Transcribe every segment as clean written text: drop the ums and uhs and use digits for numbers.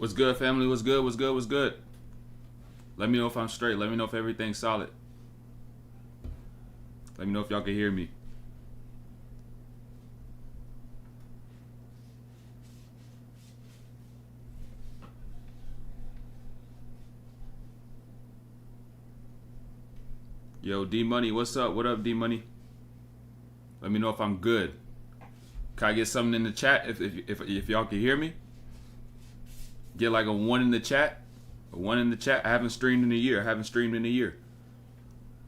What's good, family? What's good? What's good? What's good? Let me know if I'm straight. Let me know if everything's solid. Let me know if y'all can hear me. Yo, D Money, what's up? What up, D Money? Let me know if I'm good. Can I get something in the chat if y'all can hear me? Get like a 1 in the chat. A 1 in the chat. I haven't streamed in a year.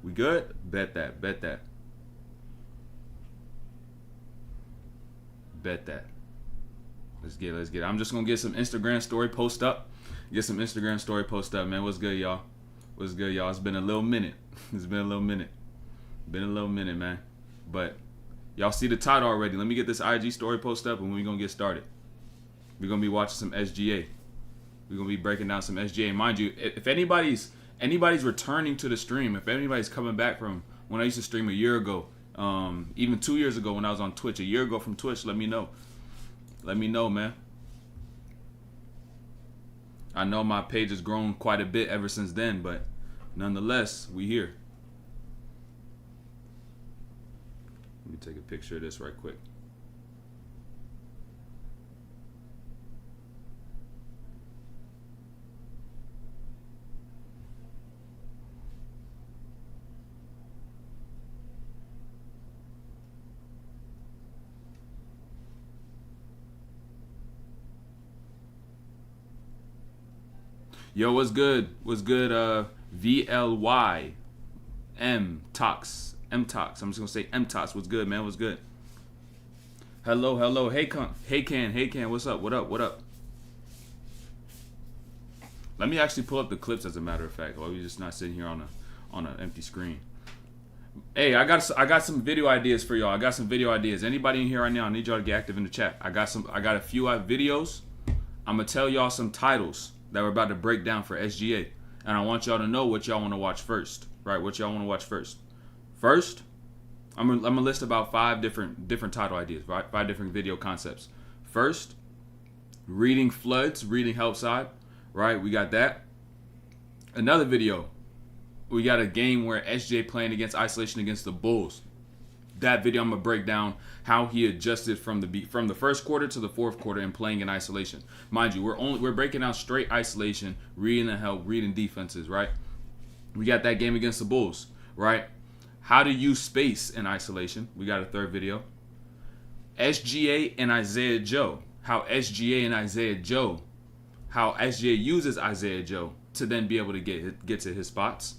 We good? Bet that. Let's get it. I'm just gonna get some Instagram story post up. Man. What's good, y'all? It's been a little minute. Been a little minute, man. But y'all see the title already. Let me get this IG story post up and we're gonna get started. We're gonna be watching some SGA. We're gonna be breaking down some SGA. Mind you, if anybody's returning to the stream, if anybody's coming back from when I used to stream a year ago, even 2 years ago when I was on Twitch, a year ago from Twitch, let me know. Let me know, man. I know my page has grown quite a bit ever since then, but nonetheless, we here. Let me take a picture of this right quick. Yo, what's good? VLY M Tox. I'm just gonna say M Tox. What's good, man? What's good? Hello. Hey Can. What's up? What up? Let me actually pull up the clips, as a matter of fact. While we're just not sitting here on an empty screen. Hey, I got some video ideas for y'all. Anybody in here right now? I need y'all to get active in the chat. I got a few videos. I'm gonna tell y'all some titles that we're about to break down for SGA, and I want y'all to know what y'all want to watch first, right? First, I'm gonna list about 5 different title ideas, right? 5 different video concepts. First, reading floods, reading help side, right? We got that. Another video, we got a game where SGA playing against isolation against the Bulls. That video I'm gonna break down how he adjusted from the first quarter to the fourth quarter and playing in isolation. Mind you, we're breaking down straight isolation, reading the help, reading defenses, right? We got that game against the Bulls, right? How to use space in isolation. We got a third video. SGA and Isaiah Joe. How SGA uses Isaiah Joe to then be able to get to his spots.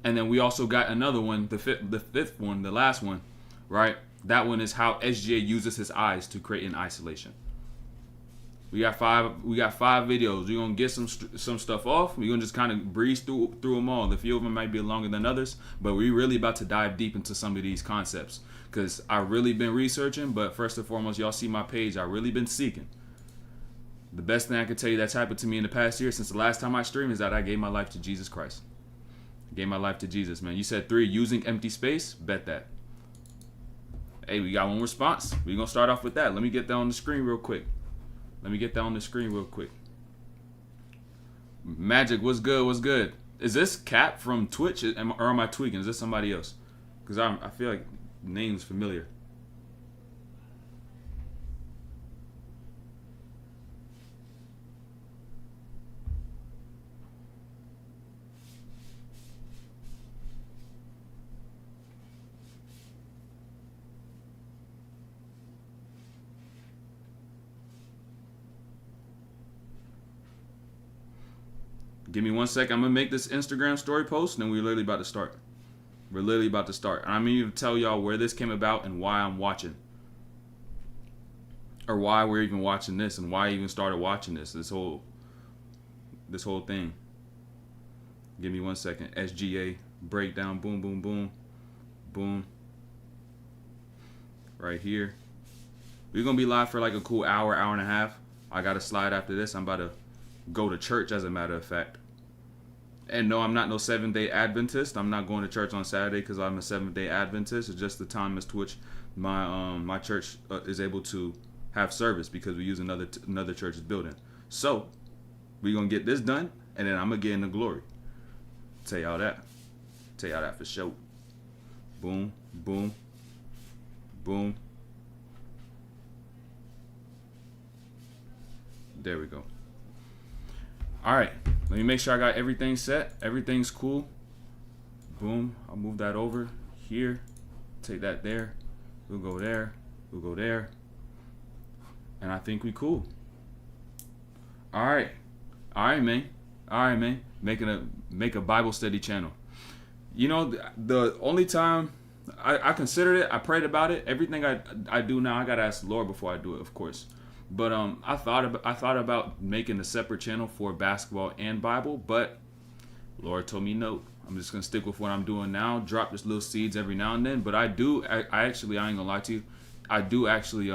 And then we also got another one, the fifth one, the last one, right? That one is how SGA uses his eyes to create an isolation. We got five videos. We're gonna get some stuff off. We're gonna just kind of breeze through them all. A few of them might be longer than others, but we're really about to dive deep into some of these concepts because I've really been researching. But first and foremost, y'all see my page. I've really been seeking. The best thing I can tell you that's happened to me in the past year since the last time I streamed is that I gave my life to Jesus Christ. I gave my life to Jesus, man. You said 3, using empty space. Bet that. Hey, we got one response. We're going to start off with that. Let me get that on the screen real quick. Magic, what's good? Is this Cap from Twitch or am I tweaking? Is this somebody else? Because I feel like the name's familiar. Give me 1 second. I'm going to make this Instagram story post, and then we're literally about to start. And I'm going to tell y'all where this came about and why I'm watching. Or why we're even watching this and why I even started watching this whole thing. Give me 1 second. SGA breakdown. Boom. Right here. We're going to be live for like a cool hour and a half. I got a slide after this. I'm about to go to church, as a matter of fact. And no, I'm not no Seventh-day Adventist. I'm not going to church on Saturday because I'm a Seventh-day Adventist. It's just the time as to which my church is able to have service because we use another church's building. So We're going to get this done, and then I'm going to get in the glory. Tell y'all that. Tell y'all that for sure. Boom, boom, boom. There we go. All right. Let me make sure I got everything set. Everything's cool. Boom. I'll move that over here. Take that there. We'll go there. We'll go there. And I think we cool. All right. All right, man. All right, man. Make a Bible study channel. You know, the only time I considered it, I prayed about it. Everything I do now, I gotta ask the Lord before I do it, of course. But I thought about making a separate channel for basketball and Bible, but Lord told me no. I'm just gonna stick with what I'm doing now. Drop just little seeds every now and then. But I ain't gonna lie to you. I do actually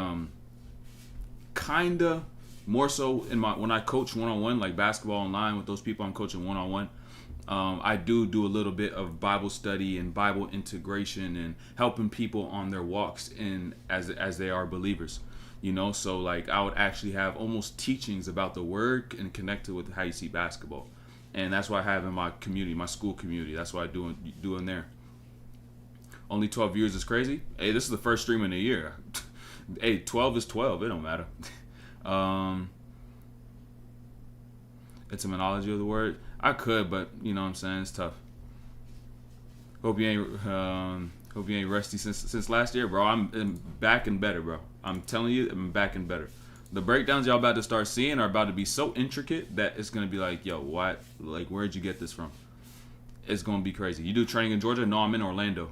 kinda more so when I coach one-on-one, like basketball online with those people I'm coaching one-on-one. I do a little bit of Bible study and Bible integration and helping people on their walks in as they are believers. You know, so like I would actually have almost teachings about the word and connect it with how you see basketball. And that's what I have in my community, my school community. That's what I do in there. Only 12 years is crazy. Hey, this is the first stream in a year. Hey, 12 is 12. It don't matter. Etymology of the word. I could, but you know what I'm saying, it's tough. Hope you ain't rusty since last year, bro. I'm back and better, bro. I'm telling you, I'm back and better. The breakdowns y'all about to start seeing are about to be so intricate that it's gonna be like, yo, what? Like, where'd you get this from? It's gonna be crazy. You do training in Georgia? No, I'm in Orlando.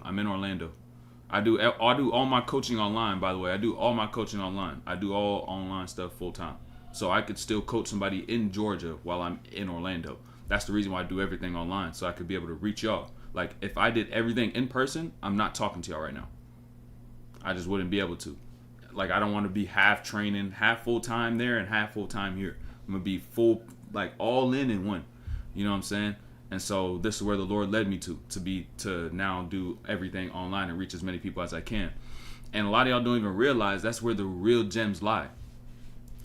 I do all my coaching online. By the way, I do all my coaching online. I do all online stuff full time, so I could still coach somebody in Georgia while I'm in Orlando. That's the reason why I do everything online, so I could be able to reach y'all. Like, if I did everything in person, I'm not talking to y'all right now. I just wouldn't be able to. Like, I don't want to be half training, half full-time there and half full-time here. I'm going to be full, like, all in one. You know what I'm saying? And so this is where the Lord led me to now do everything online and reach as many people as I can. And a lot of y'all don't even realize that's where the real gems lie.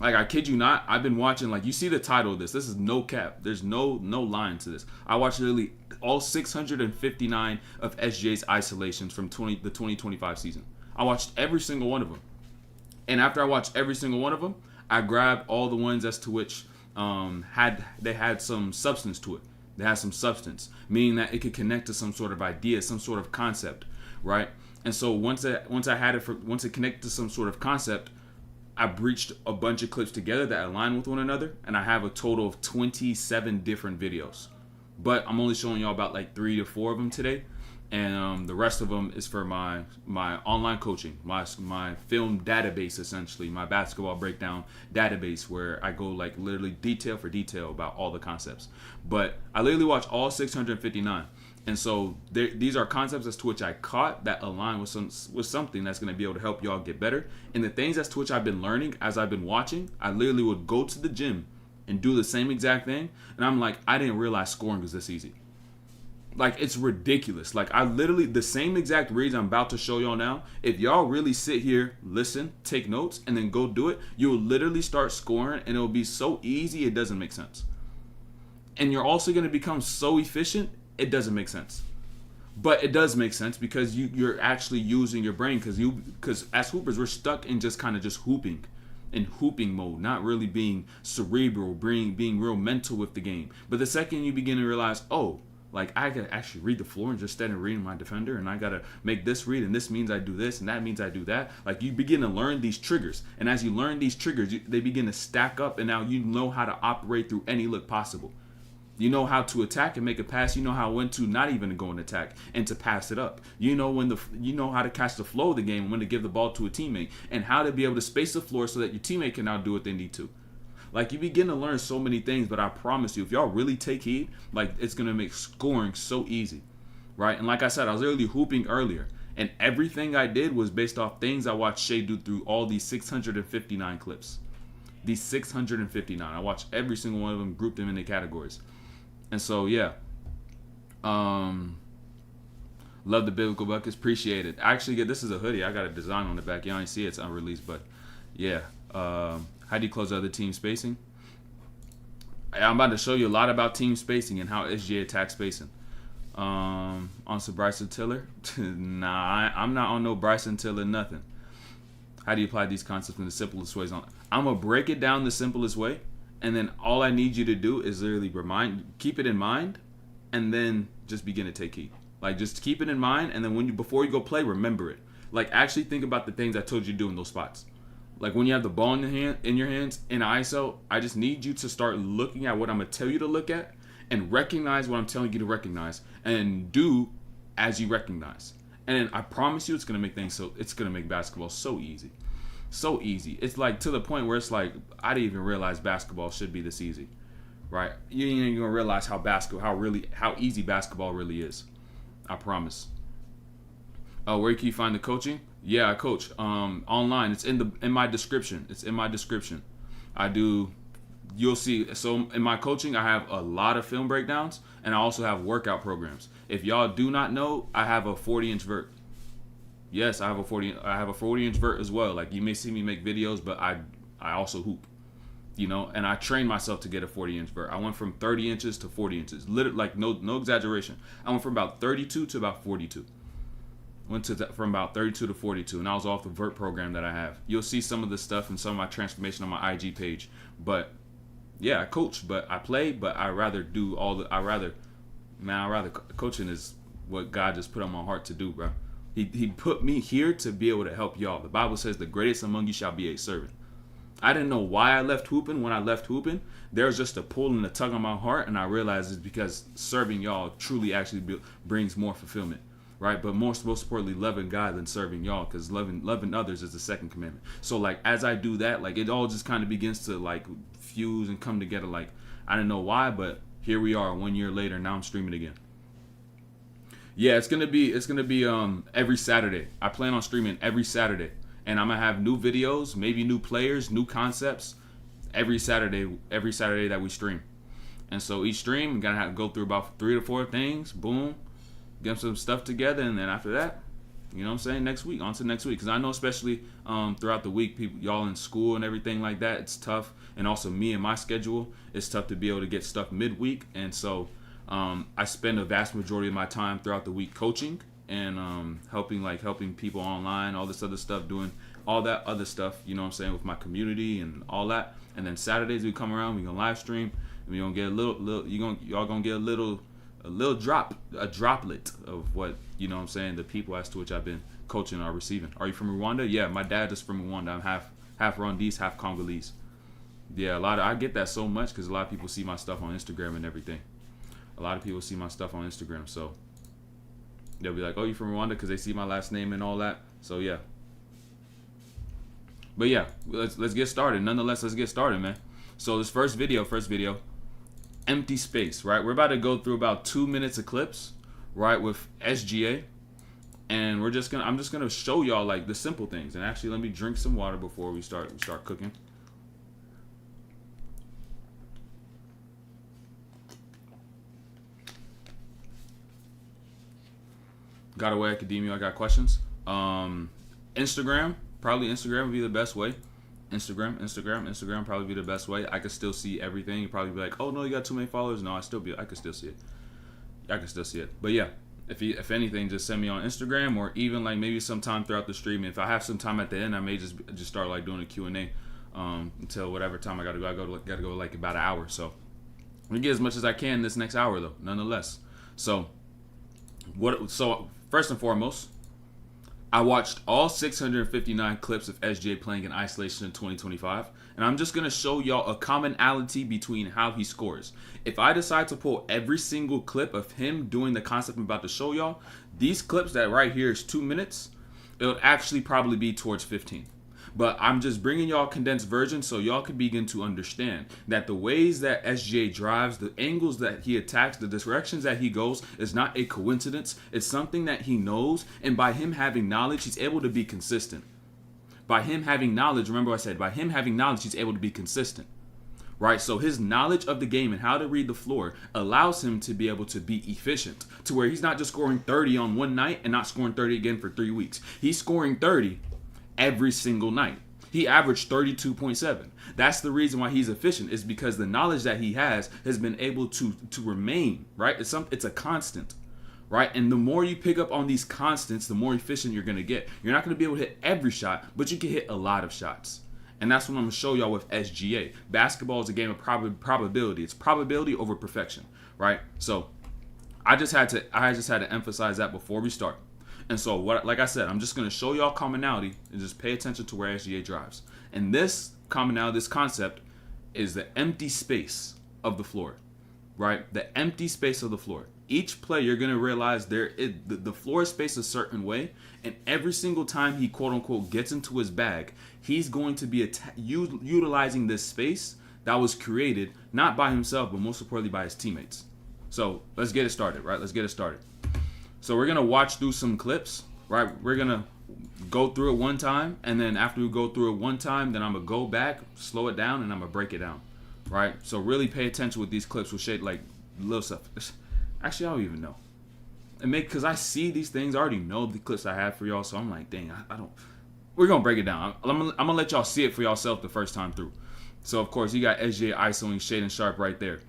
Like, I kid you not, I've been watching, like, you see the title of this. This is no cap. There's no line to this. I watched literally all 659 of SGA's isolations from the 2025 season. I watched every single one of them. And after I watched every single one of them, I grabbed all the ones as to which had some substance to it. They had some substance, meaning that it could connect to some sort of idea, some sort of concept, right? And so once it connected to some sort of concept, I breached a bunch of clips together that align with one another, and I have a total of 27 different videos. But I'm only showing y'all about like 3 to 4 of them today. And the rest of them is for my online coaching, my film database, essentially, my basketball breakdown database, where I go like literally detail for detail about all the concepts. But I literally watch all 659, and so these are concepts as to which I caught that align with something that's going to be able to help y'all get better. And the things as to which I've been learning as I've been watching, I literally would go to the gym and do the same exact thing, and I'm like, I didn't realize scoring was this easy. Like, it's ridiculous. Like, I literally, the same exact reads I'm about to show y'all now, if y'all really sit here, listen, take notes, and then go do it, you'll literally start scoring, and it'll be so easy, it doesn't make sense. And you're also going to become so efficient, it doesn't make sense. But it does make sense because you're actually using your brain, because as hoopers, we're stuck in just kind of just hooping, in hooping mode, not really being cerebral, being real mental with the game. But the second you begin to realize, oh, like, I could actually read the floor and just instead of reading my defender, and I got to make this read, and this means I do this, and that means I do that. Like, you begin to learn these triggers. And as you learn these triggers, they begin to stack up, and now you know how to operate through any look possible. You know how to attack and make a pass. You know when to not even go and attack and to pass it up. You know how to catch the flow of the game and when to give the ball to a teammate, and how to be able to space the floor so that your teammate can now do what they need to. Like, you begin to learn so many things, but I promise you, if y'all really take heed, like, it's going to make scoring so easy, right? And like I said, I was literally hooping earlier, and everything I did was based off things I watched Shai do through all these 659 clips. These 659. I watched every single one of them, grouped them into categories. And so, yeah. Love the biblical buckets. Appreciate it. Actually, this is a hoodie. I got a design on the back. Y'all ain't see it. It's unreleased, but yeah. How do you close other team spacing? I'm about to show you a lot about team spacing and how SGA attacks spacing. On some Bryson Tiller? Nah, I'm not on no Bryson Tiller nothing. How do you apply these concepts in the simplest ways? I'm going to break it down the simplest way, and then all I need you to do is literally keep it in mind, and then just begin to take heed. Like, just keep it in mind, and then before you go play, remember it. Like, actually think about the things I told you to do in those spots. Like, when you have the ball in your hands in ISO, I just need you to start looking at what I'm going to tell you to look at, and recognize what I'm telling you to recognize, and do as you recognize. And I promise you, it's gonna make basketball so easy. So easy. It's like to the point where it's like, I didn't even realize basketball should be this easy. Right? You ain't even gonna realize how easy basketball really is. I promise. Where can you find the coaching? Yeah, I coach online. It's in my description. It's in my description. You'll see. So in my coaching, I have a lot of film breakdowns, and I also have workout programs. If y'all do not know, I have a 40-inch vert. Yes, I have a 40-inch vert as well. Like, you may see me make videos, but I also hoop. And I trained myself to get a 40-inch vert. I went from 30 inches to 40 inches. Literally, like, no exaggeration. I went from about 32 to about 42. From about 32 to 42, and I was off the vert program that I have. You'll see some of the stuff and some of my transformation on my IG page. But yeah, I coach, but I play, but I rather coaching is what God just put on my heart to do, bro. He put me here to be able to help y'all. The Bible says the greatest among you shall be a servant. I didn't know why I left hooping. When I left hooping, there was just a pull and a tug on my heart, and I realized it's because serving y'all truly actually brings more fulfillment, right? But most importantly, loving God than serving y'all, because loving others is the second commandment. So, like, as I do that, like, it all just kind of begins to, like, fuse and come together. Like, I didn't know why, but here we are 1 year later. Now I'm streaming again. Yeah, it's gonna be every Saturday. I plan on streaming every Saturday, and I'm gonna have new videos, maybe new players, new concepts every Saturday that we stream. And so each stream, I'm gonna have to go through about 3 to 4 things. Boom, get some stuff together, and then after that, you know what I'm saying, next week, on to next week. Because I know, especially throughout the week, y'all in school and everything like that, it's tough. And also me and my schedule, it's tough to be able to get stuff midweek. And so I spend a vast majority of my time throughout the week coaching and helping people online, all this other stuff, doing all that other stuff, you know what I'm saying, with my community and all that. And then Saturdays we come around, we gonna live stream, and we gonna get y'all gonna get a droplet of what, you know what I'm saying, the people as to which I've been coaching are receiving. Are you from Rwanda? Yeah, my dad is from Rwanda. I'm half Rwandese, half Congolese. Yeah, I get that so much because a lot of people see my stuff on Instagram and everything. A lot of people see my stuff on Instagram, so they'll be like, "Oh, you from Rwanda?" because they see my last name and all that. So yeah. But yeah, let's get started. Nonetheless, let's get started, man. So this first video, empty space, right? We're about to go through about 2 minutes of clips, right, with SGA, and I'm just gonna show y'all like the simple things. And actually, let me drink some water before we start cooking. Got away academia. I got questions. Instagram would be the best way. Instagram probably be the best way. I could still see everything. You'd probably be like, "Oh no, you got too many followers." No, I could still see it. But yeah, if anything, just send me on Instagram, or even like maybe sometime throughout the stream. If I have some time at the end, I may just start like doing a Q&A until whatever time I gotta go. I gotta go like about an hour. So I'm gonna get as much as I can this next hour though, nonetheless. So first and foremost, I watched all 659 clips of SGA playing in isolation in 2025, and I'm just going to show y'all a commonality between how he scores. If I decide to pull every single clip of him doing the concept I'm about to show y'all, these clips that right here is 2 minutes, it would actually probably be towards 15. But I'm just bringing y'all a condensed version so y'all can begin to understand that the ways that SGA drives, the angles that he attacks, the directions that he goes is not a coincidence. It's something that he knows, and by him having knowledge, he's able to be consistent. By him having knowledge, remember I said, by him having knowledge, he's able to be consistent. Right? So his knowledge of the game and how to read the floor allows him to be able to be efficient, to where he's not just scoring 30 on one night and not scoring 30 again for 3 weeks. He's scoring 30 every single night. He averaged 32.7. That's the reason why he's efficient, is because the knowledge that he has been able to remain, right? It's a constant, right? And the more you pick up on these constants, the more efficient you're going to get. You're not going to be able to hit every shot, but you can hit a lot of shots. And that's what I'm going to show y'all with SGA. Basketball is a game of probability. It's probability over perfection, right? So I just had to emphasize that before we start. And so, like I said, I'm just going to show y'all commonality and just pay attention to where SGA drives. And this commonality, this concept, is the empty space of the floor, right? The empty space of the floor. Each play, you're going to realize the floor is spaced a certain way, and every single time he, quote unquote, gets into his bag, he's going to be utilizing this space that was created not by himself, but most importantly by his teammates. So let's get it started, right? Let's get it started. So we're going to watch through some clips, right? We're going to go through it one time, and then after we go through it one time, then I'm going to go back, slow it down, and I'm going to break it down, right? So really pay attention with these clips. We'll shade like little stuff. Actually, I don't even know. Because I see these things, I already know the clips I have for y'all, so I'm like, dang, I don't. We're going to break it down. I'm going to let y'all see it for yourself the first time through. So, of course, you got SGA isoing shading sharp right there.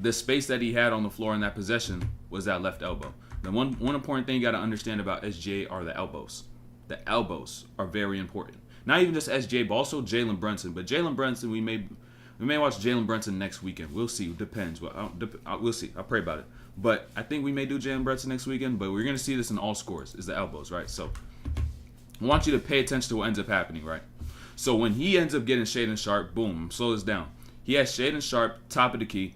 The space that he had on the floor in that possession was that left elbow. The one important thing you got to understand about SGA are the elbows. The elbows are very important. Not even just SGA, but also Jalen Brunson. But Jalen Brunson, we may watch Jalen Brunson next weekend. We'll see. Depends. We'll see. I'll pray about it. But I think we may do Jalen Brunson next weekend. But we're going to see this in all scores, is the elbows, right? So I want you to pay attention to what ends up happening, right? So when he ends up getting shade and sharp, boom, slow this down. He has shade and sharp, top of the key.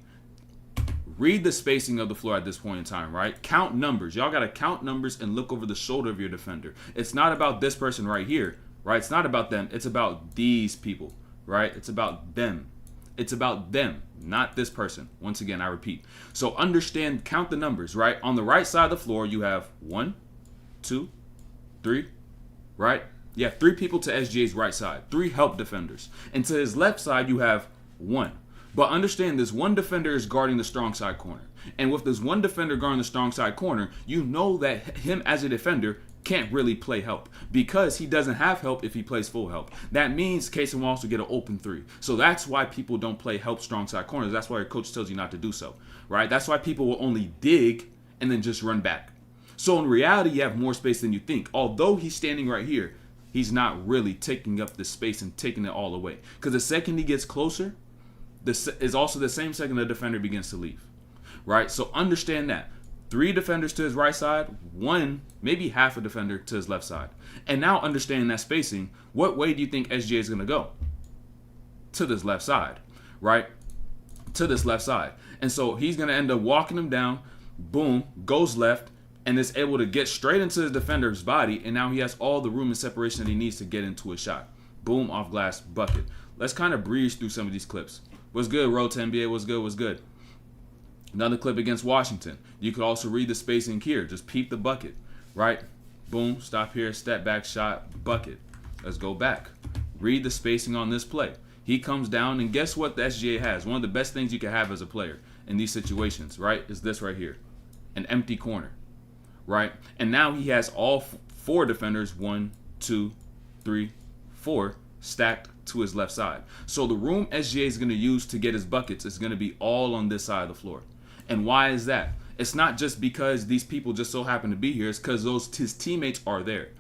Read the spacing of the floor at this point in time, right? Count numbers. Y'all got to count numbers and look over the shoulder of your defender. It's not about this person right here, right? It's not about them. It's about these people, right? It's about them. It's about them, not this person. Once again, I repeat. So understand, count the numbers, right? On the right side of the floor, you have 1, 2, 3, right? You have 3 people to SGA's right side, 3 help defenders. And to his left side, you have 1. But understand, this one defender is guarding the strong side corner. And with this one defender guarding the strong side corner, you know that him as a defender can't really play help because he doesn't have help if he plays full help. That means Casey Wallace will get an open 3. So that's why people don't play help strong side corners. That's why your coach tells you not to do so, right? That's why people will only dig and then just run back. So in reality, you have more space than you think. Although he's standing right here, he's not really taking up the space and taking it all away. Because the second he gets closer, this is also the same second the defender begins to leave, right? So understand that. 3 defenders to his right side, 1, maybe half a defender to his left side. And now understanding that spacing, what way do you think SGA is going to go? To this left side, right? To this left side. And so he's going to end up walking him down, boom, goes left, and is able to get straight into his defender's body, and now he has all the room and separation that he needs to get into a shot. Boom, off glass, bucket. Let's kind of breeze through some of these clips. What's good, Road to NBA? What's good? What's good? Another clip against Washington. You could also read the spacing here. Just peep the bucket, right? Boom, stop here, step back, shot, bucket. Let's go back. Read the spacing on this play. He comes down, and guess what the SGA has? One of the best things you can have as a player in these situations, right, is this right here. An empty corner, right? And now he has all 4 defenders, 1, 2, 3, 4, stacked to his left side. So the room SGA is going to use to get his buckets is going to be all on this side of the floor. And why is that? It's not just because these people just so happen to be here. It's because his teammates are there.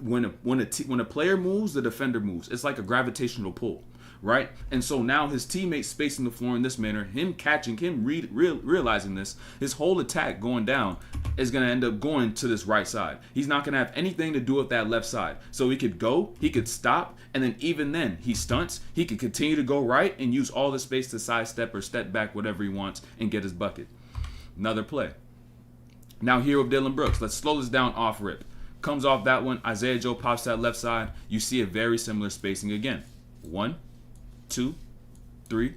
When a player moves, the defender moves. It's like a gravitational pull, right? And so now his teammates spacing the floor in this manner, him catching, him realizing this, his whole attack going down is going to end up going to this right side. He's not going to have anything to do with that left side. So he could go, he could stop, and then even then, he stunts. He could continue to go right and use all the space to sidestep or step back, whatever he wants, and get his bucket. Another play. Now here with Dillon Brooks. Let's slow this down off rip. Comes off that one. Isaiah Joe pops that left side. You see a very similar spacing again. 1, 2, 3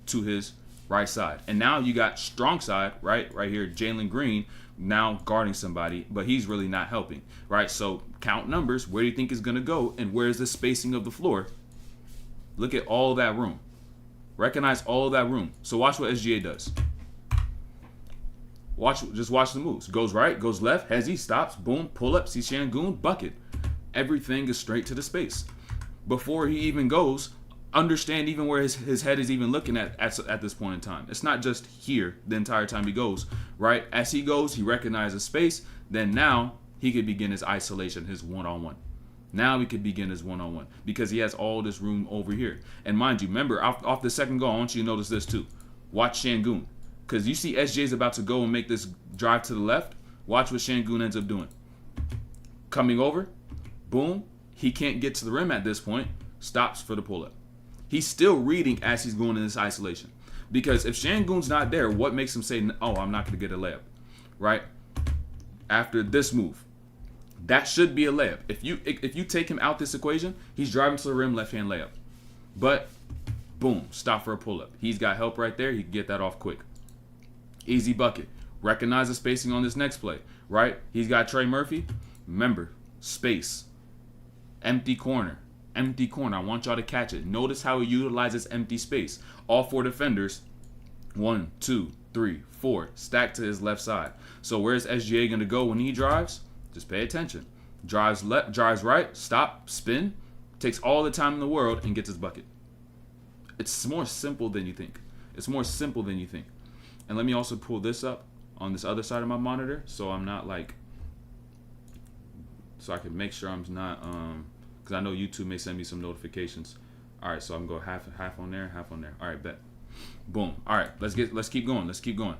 to his right side. And now you got strong side, right here, Jalen Green now guarding somebody, but he's really not helping, right? So count numbers. Where do you think is going to go, and where's the spacing of the floor? Look at all of that room. Recognize all of that room. So watch what SGA does. Just watch the moves. Goes right, goes left, he stops, boom, pull up, see Shangoon, bucket. Everything is straight to the space. before he even goes, understand even where his head is even looking at this point in time. It's not just here the entire time he goes, right? As he goes, he recognizes space. Then now he could begin his isolation, his one-on-one. Now he could begin his one-on-one because he has all this room over here. And mind you, remember, off the second goal, I want you to notice this too. Watch Şengün. Because you see SGA's about to go and make this drive to the left. Watch what Şengün ends up doing. Coming over, boom. He can't get to the rim at this point. Stops for the pull-up. He's still reading as he's going in this isolation. Because if Şengün's not there, what makes him say, oh, I'm not going to get a layup, right? After this move. That should be a layup. If you take him out this equation, he's driving to the rim, left-hand layup. But, boom, stop for a pull-up. He's got help right there. He can get that off quick. Easy bucket. Recognize the spacing on this next play, right? He's got Trey Murphy. Remember, space. Empty corner. Empty corner. I want y'all to catch it. Notice how he utilizes empty space. All four defenders, 1, 2, 3, 4, stacked to his left side. So where's SGA going to go when he drives? Just pay attention. Drives left, drives right, stop, spin, takes all the time in the world and gets his bucket. It's more simple than you think. It's more simple than you think. And let me also pull this up on this other side of my monitor so I'm not so I can make sure I'm not, because I know YouTube may send me some notifications. All right, so I'm going to go half on there, half on there. All right, bet. Boom. All right, let's keep going. Let's keep going.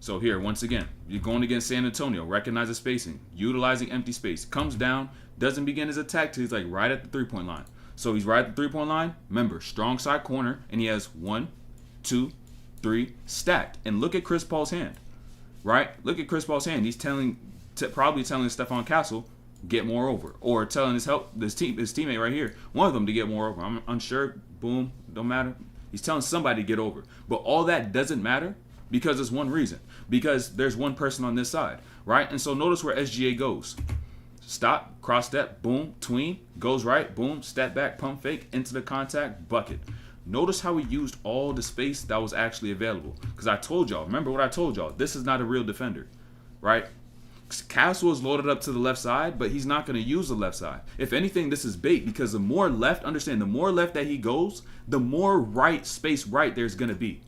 So here, once again, you're going against San Antonio. Recognize the spacing. Utilizing empty space. Comes down. Doesn't begin his attack till he's like right at the three-point line. So he's right at the three-point line. Remember, strong side corner. And he has 1, 2, 3 stacked. And look at Chris Paul's hand. Right? Look at Chris Paul's hand. He's probably telling Stephon Castle, get more over. Or telling his teammate right here, one of them to get more over. I'm unsure. Boom. Don't matter. He's telling somebody to get over. But all that doesn't matter because there's one reason. Because there's one person on this side, right? And so notice where SGA goes. Stop, cross step, boom, tween, goes right, boom, step back, pump fake, into the contact, bucket. Notice how he used all the space that was actually available. Because I told y'all, remember what I told y'all, this is not a real defender, right? Castle is loaded up to the left side, but he's not going to use the left side. If anything, this is bait because the more left, understand, the more left that he goes, the more right space right there's going to be.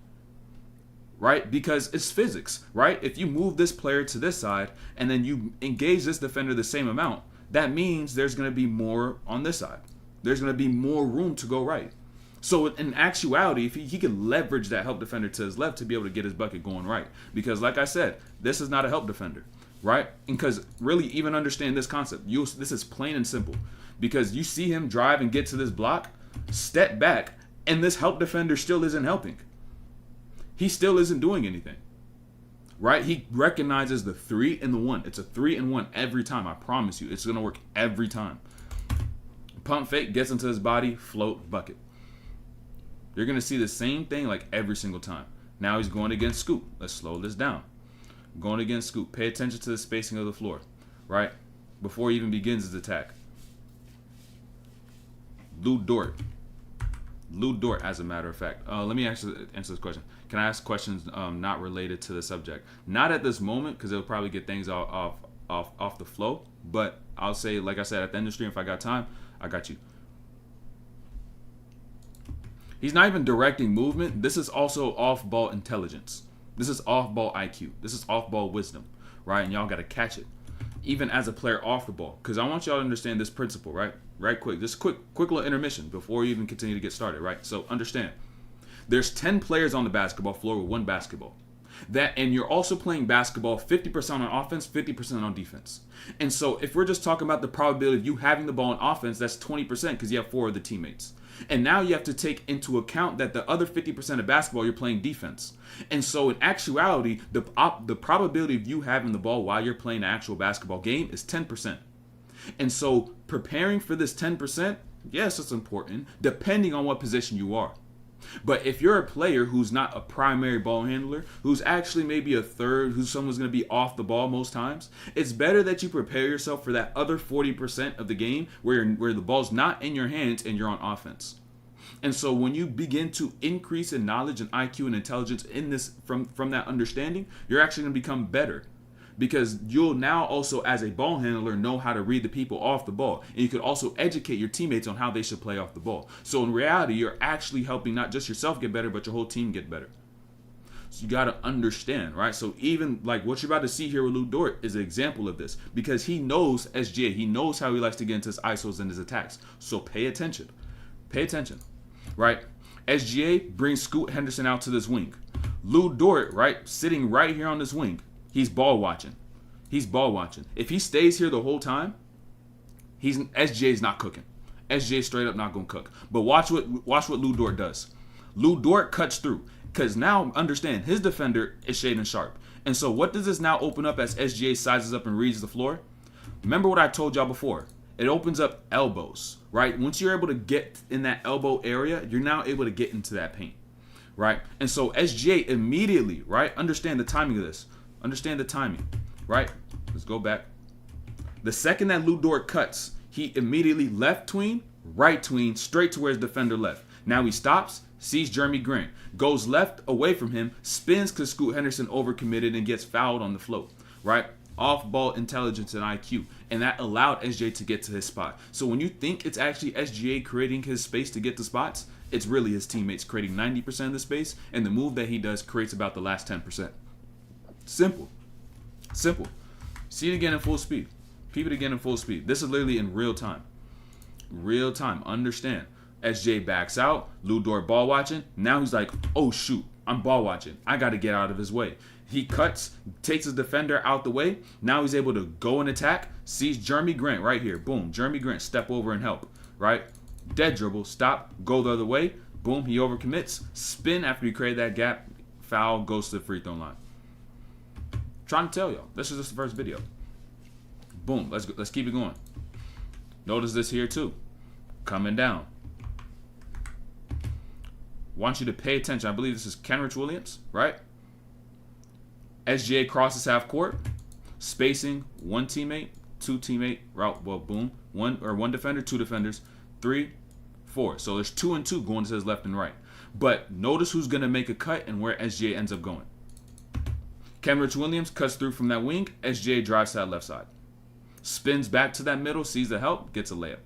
Right? Because it's physics, right? If you move this player to this side and then you engage this defender the same amount, that means there's going to be more on this side. There's going to be more room to go right. So in actuality, if he can leverage that help defender to his left to be able to get his bucket going right. Because like I said, this is not a help defender, right? And because really even understand this concept, this is plain and simple. Because you see him drive and get to this block, step back, and this help defender still isn't helping. He still isn't doing anything, right? He recognizes the 3 and the 1. It's a 3 and 1 every time. I promise you. It's going to work every time. Pump fake, gets into his body, float, bucket. You're going to see the same thing like every single time. Now he's going against Scoop. Let's slow this down. Going against Scoop. Pay attention to the spacing of the floor, right? Before he even begins his attack. Lou Dort, as a matter of fact. Let me actually answer this question. Can I ask questions not related to the subject? Not at this moment, because it'll probably get things off the flow. But I'll say, like I said, at the end of the stream, if I got time, I got you. He's not even directing movement. This is also off-ball intelligence. This is off-ball IQ. This is off-ball wisdom, right? And y'all got to catch it, even as a player off the ball. Because I want y'all to understand this principle, right? Right quick. Just quick little intermission before we even continue to get started, right? So understand. There's 10 players on the basketball floor with one basketball. And you're also playing basketball 50% on offense, 50% on defense. And so if we're just talking about the probability of you having the ball on offense, that's 20% because you have 4 of the teammates. And now you have to take into account that the other 50% of basketball, you're playing defense. And so in actuality, the probability of you having the ball while you're playing an actual basketball game is 10%. And so preparing for this 10%, yes, it's important, depending on what position you are. But if you're a player who's not a primary ball handler, who's actually maybe a third, who's someone's going to be off the ball most times, it's better that you prepare yourself for that other 40% of the game where the ball's not in your hands and you're on offense. And so when you begin to increase in knowledge and IQ and intelligence in this from that understanding, you're actually going to become better. because you'll now also, as a ball handler, know how to read the people off the ball. And you could also educate your teammates on how they should play off the ball. So in reality, you're actually helping not just yourself get better, but your whole team get better. So you got to understand, right? So even like what you're about to see here with Lou Dort is an example of this, because he knows SGA. He knows how he likes to get into his ISOs and his attacks. So pay attention. Pay attention, right? SGA brings Scoot Henderson out to this wing. Lou Dort, right, sitting right here on this wing. He's ball watching. He's ball watching. If he stays here the whole time, SGA's not cooking. SGA straight up not gonna cook. But watch what Lou Dort does. Lou Dort cuts through. Because now, understand, his defender is Shaedon Sharpe. And so what does this now open up as SGA sizes up and reads the floor? Remember what I told y'all before. It opens up elbows, right? Once you're able to get in that elbow area, you're now able to get into that paint, right? And so SGA immediately, right? Understand the timing of this. Understand the timing, right? Let's go back. The second that Lou Dort cuts, he immediately left tween, right tween, straight to where his defender left. Now he stops, sees Jeremy Grant, goes left away from him, spins because Scoot Henderson overcommitted and gets fouled on the float, right? Off-ball intelligence and IQ, and that allowed SGA to get to his spot. So when you think it's actually SGA creating his space to get to spots, it's really his teammates creating 90% of the space, and the move that he does creates about the last 10%. Simple. Simple. See it again in full speed. Peep it again in full speed. This is literally in real time. Real time. Understand. SGA backs out. Lou Dort ball watching. Now he's like, oh shoot, I'm ball watching. I got to get out of his way. He cuts, takes his defender out the way. Now he's able to go and attack. Sees Jeremy Grant right here. Boom. Jeremy Grant step over and help. Right? Dead dribble. Stop. Go the other way. Boom. He overcommits. Spin after he created that gap. Foul. Goes to the free throw line. Trying to tell y'all. This is just the first video. Boom. Let's keep it going. Notice this here too. Coming down. Want you to pay attention. I believe this is Kenrich Williams, right? SGA crosses half court, spacing, one teammate, two teammate, route, well, boom, one defender, two defenders, 3, 4. So there's 2 and 2 going to his left and right. But notice who's going to make a cut and where SGA ends up going. Kenrich Williams cuts through from that wing. SGA drives to that left side. Spins back to that middle, sees the help, gets a layup.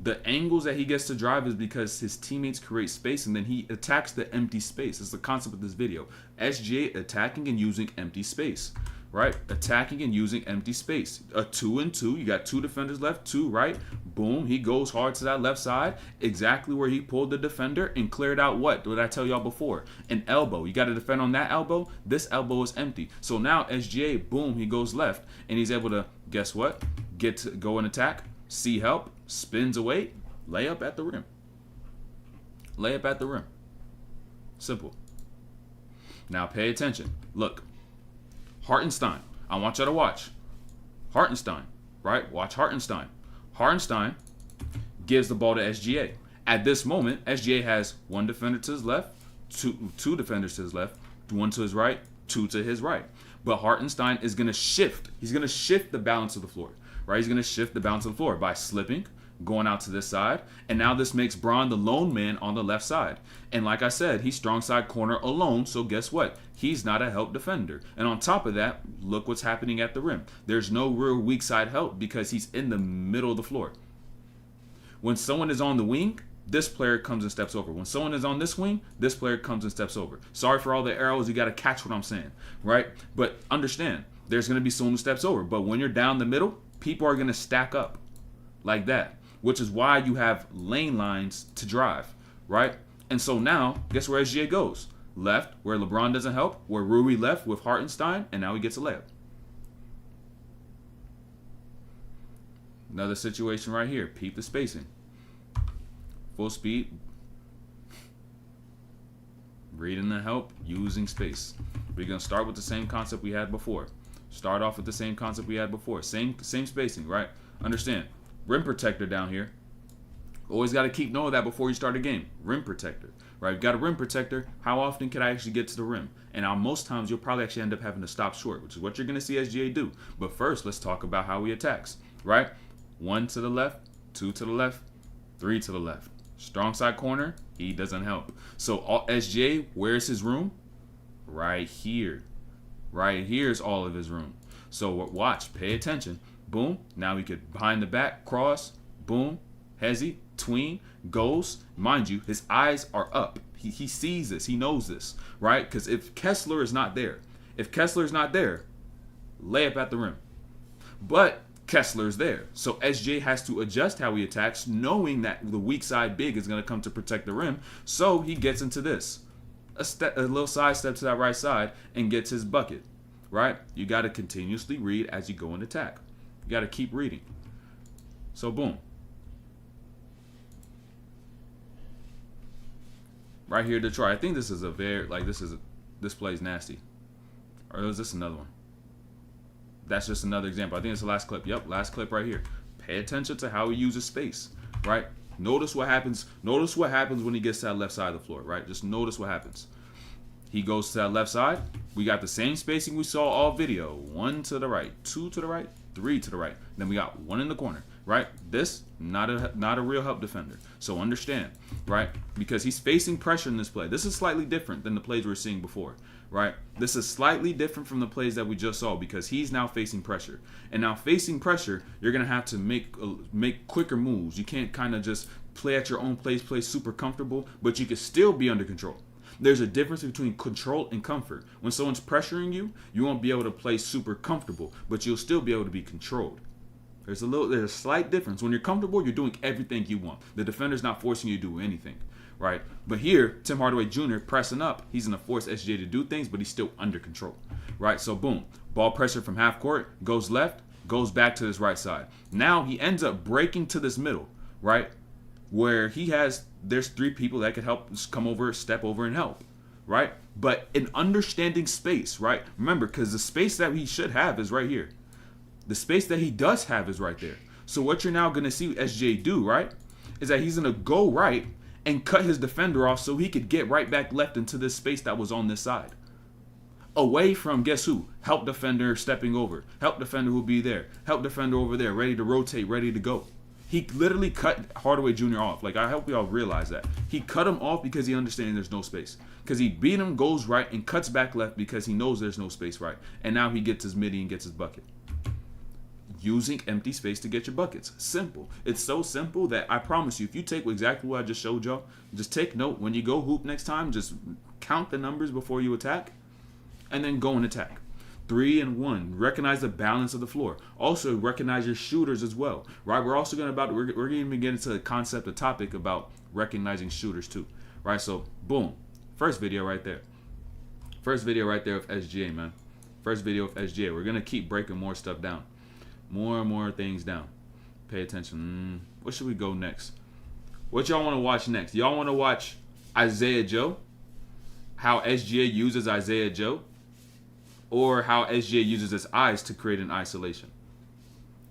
The angles that he gets to drive is because his teammates create space and then he attacks the empty space. It's the concept of this video. SGA attacking and using empty space, right? Attacking and using empty space. A 2 and 2. You got 2 defenders left, 2 right. Boom. He goes hard to that left side, exactly where he pulled the defender and cleared out what? What did I tell y'all before? An elbow. You got to defend on that elbow. This elbow is empty. So now SGA, boom, he goes left and he's able to, guess what? Go and attack. See help, spins away, layup at the rim. Layup at the rim. Simple. Now pay attention. Look, Hartenstein. I want y'all to watch. Hartenstein, right? Watch Hartenstein. Hartenstein gives the ball to SGA. At this moment, SGA has one defender to his left, two defenders to his left, one to his right, 2 to his right. But Hartenstein is going to shift. He's going to shift the balance of the floor. Right, he's going to shift the balance of the floor by slipping, going out to this side, and now this makes Bron the lone man on the left side. And like I said, he's strong side corner alone, so guess what? He's not a help defender. And on top of that, look what's happening at the rim. There's no real weak side help because he's in the middle of the floor. When someone is on the wing, this player comes and steps over. When someone is on this wing, this player comes and steps over. Sorry for all the arrows, you got to catch what I'm saying, right? But understand, there's going to be someone who steps over. But when you're down the middle, people are going to stack up like that, which is why you have lane lines to drive, right? And so now, guess where SGA goes? Left, where LeBron doesn't help, where Rui left with Hartenstein, and now he gets a layup. Another situation right here. Peep the spacing. Full speed. Reading the help, using space. We're going to start with the same concept we had before. Start off with the same concept we had before. Same spacing, right? Understand. Rim protector down here. Always got to keep knowing that before you start a game. Rim protector, right? You've got a rim protector. How often can I actually get to the rim? And most times you'll probably actually end up having to stop short, which is what you're going to see SGA do. But first, let's talk about how he attacks, right? 1 to the left, 2 to the left, 3 to the left. Strong side corner, he doesn't help. So SGA, where's his room? Right here. Right here's all of his room. So watch, pay attention. Boom. Now he could behind the back, cross, boom, hezzy, tween, goes. Mind you, his eyes are up. He sees this. He knows this, right? Because if Kessler is not there, layup at the rim. But Kessler's there. So SGA has to adjust how he attacks, knowing that the weak side big is going to come to protect the rim. So he gets into this. A little side step to that right side and gets his bucket, right? You got to continuously read as you go and attack. You got to keep reading. So boom. Right here, Detroit. I think this is a very, this play's nasty. Or is this another one? That's just another example. I think it's the last clip. Yep, last clip right here. Pay attention to how he uses space, right? Notice what happens. Notice what happens when he gets to that left side of the floor, right? Just notice what happens. He goes to that left side. We got the same spacing we saw all video. 1 to the right, 2 to the right, 3 to the right. Then we got 1 in the corner, right? This, not a real help defender. So understand, right? Because he's facing pressure in this play. This is slightly different than the plays we were seeing before, right? This is slightly different from the plays that we just saw because he's now facing pressure. And now facing pressure, you're going to have to make quicker moves. You can't kind of just play at your own pace, play super comfortable, but you can still be under control. There's a difference between control and comfort. When someone's pressuring you, you won't be able to play super comfortable, but you'll still be able to be controlled. There's a slight difference. When you're comfortable, you're doing everything you want. The defender's not forcing you to do anything, right? But here, Tim Hardaway Jr. pressing up, he's going to force SGA to do things, but he's still under control, right? So boom, ball pressure from half court, goes left, goes back to this right side. Now he ends up breaking to this middle, right? Where there's 3 people that could help come over, step over and help, right? But in understanding space, right? Remember, because the space that he should have is right here. The space that he does have is right there. So what you're now going to see SGA do, right, is that he's going to go right and cut his defender off so he could get right back left into this space that was on this side. Away from, guess who? Help defender stepping over. Help defender who'll be there. Help defender over there, ready to rotate, ready to go. He literally cut Hardaway Jr. off. I hope y'all realize that. He cut him off because he understands there's no space. Because he beat him, goes right, and cuts back left because he knows there's no space right. And now he gets his midi and gets his bucket. Using empty space to get your buckets. Simple. It's so simple that I promise you, if you take exactly what I just showed y'all, just take note. When you go hoop next time, just count the numbers before you attack, and then go and attack. 3 and 1. Recognize the balance of the floor. Also, recognize your shooters as well. Right? We're also going to we're going to get into the concept, a topic about recognizing shooters too. Right? So, boom. First video right there. First video right there of SGA, man. First video of SGA. We're going to keep breaking more stuff down. More and more things down. Pay attention. What should we go next? What y'all want to watch next? Y'all want to watch Isaiah Joe? How SGA uses Isaiah Joe? Or how SGA uses his eyes to create an isolation?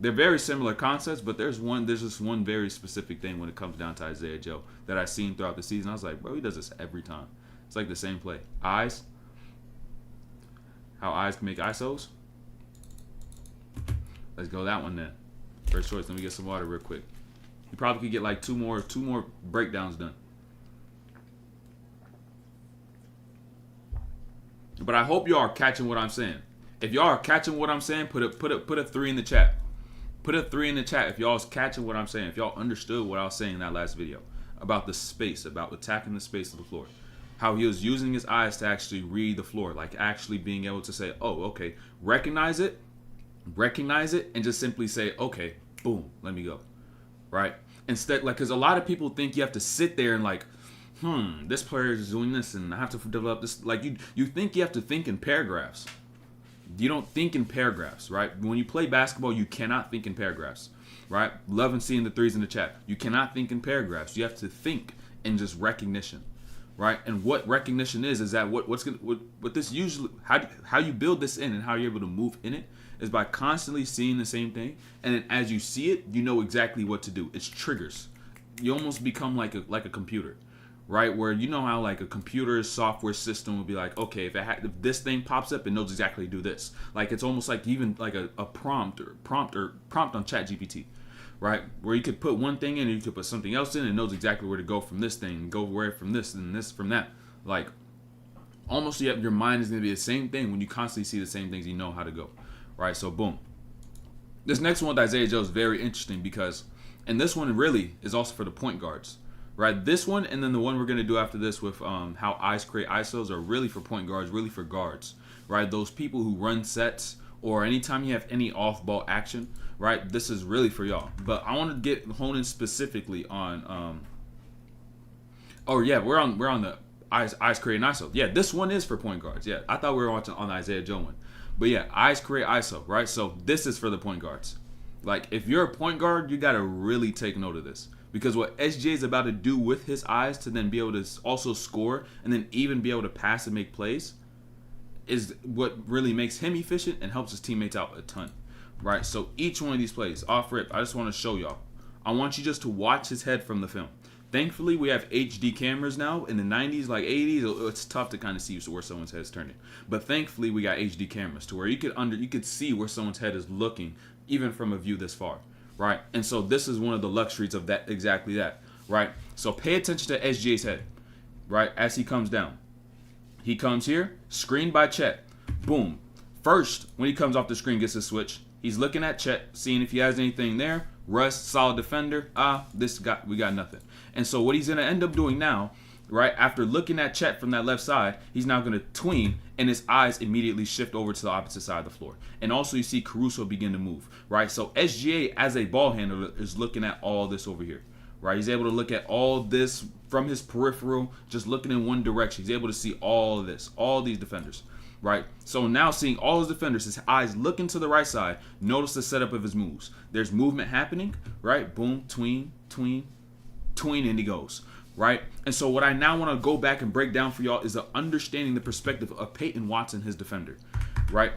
They're very similar concepts, but there's just one very specific thing when it comes down to Isaiah Joe that I've seen throughout the season. I was like, bro, he does this every time. It's like the same play. Eyes. How eyes can make ISOs. Let's go that one then. First choice. Let me get some water real quick. You probably could get like two more breakdowns done. But I hope y'all are catching what I'm saying. If y'all are catching what I'm saying, put a 3 in the chat. Put a 3 in the chat if y'all's catching what I'm saying. If y'all understood what I was saying in that last video about the space, about attacking the space of the floor. How he was using his eyes to actually read the floor, like actually being able to say, oh, okay, recognize it, and just simply say, okay, boom, let me go, right? Instead, because a lot of people think you have to sit there and this player is doing this and I have to develop this. Like you think you have to think in paragraphs. You don't think in paragraphs, right? When you play basketball, you cannot think in paragraphs, right? Loving seeing the 3s in the chat. You cannot think in paragraphs. You have to think in just recognition, right? And what recognition is that what this usually, how you build this in and how you're able to move in it is by constantly seeing the same thing. And then as you see it, you know exactly what to do. It's triggers. You almost become like a computer. Right, where you know how like a computer software system would be like, okay, if this thing pops up, it knows exactly to do this. Like it's almost like even like a prompt on ChatGPT, right? Where you could put one thing in and you could put something else in and it knows exactly where to go from this thing, go where from this and this from that. Like almost your mind is going to be the same thing when you constantly see the same things. You know how to go, right? So boom. This next one with Isaiah Joe is very interesting because, and this one really is also for the point guards, right? This one and then the one we're going to do after this with how eyes create ISOs are really for point guards, really for guards, right? Those people who run sets or anytime you have any off-ball action, right? This is really for y'all. But I want to hone in specifically on. Oh yeah, we're on the eyes create an ISO. Yeah, this one is for point guards. Yeah, I thought we were watching on the Isaiah Joe one. But yeah, eyes create ISO, right? So this is for the point guards. Like, if you're a point guard, you got to really take note of this. Because what SGA is about to do with his eyes to then be able to also score and then even be able to pass and make plays is what really makes him efficient and helps his teammates out a ton, right? So each one of these plays, off rip, I just want to show y'all. I want you just to watch his head from the film. Thankfully, we have HD cameras now. In the 90s, like 80s, it's tough to kind of see where someone's head's turning. But thankfully, we got HD cameras to where you could see where someone's head is looking, even from a view this far, right? And so this is one of the luxuries of that, exactly that, right? So pay attention to SGA's head, right? As he comes down, he comes here, screened by Chet, boom. First, when he comes off the screen, gets a switch. He's looking at Chet, seeing if he has anything there. Russ, solid defender. We got nothing. And so what he's going to end up doing now, right, after looking at Chet from that left side, he's now going to tween, and his eyes immediately shift over to the opposite side of the floor. And also you see Caruso begin to move, right? So SGA, as a ball handler, is looking at all this over here, right? He's able to look at all this from his peripheral, just looking in one direction. He's able to see all of this, all these defenders, right? So now seeing all his defenders, his eyes looking to the right side, notice the setup of his moves. There's movement happening, right? Boom, tween, tween, tween, and he goes, right? And so what I now want to go back and break down for y'all is understanding the perspective of Peyton Watson, his defender, right?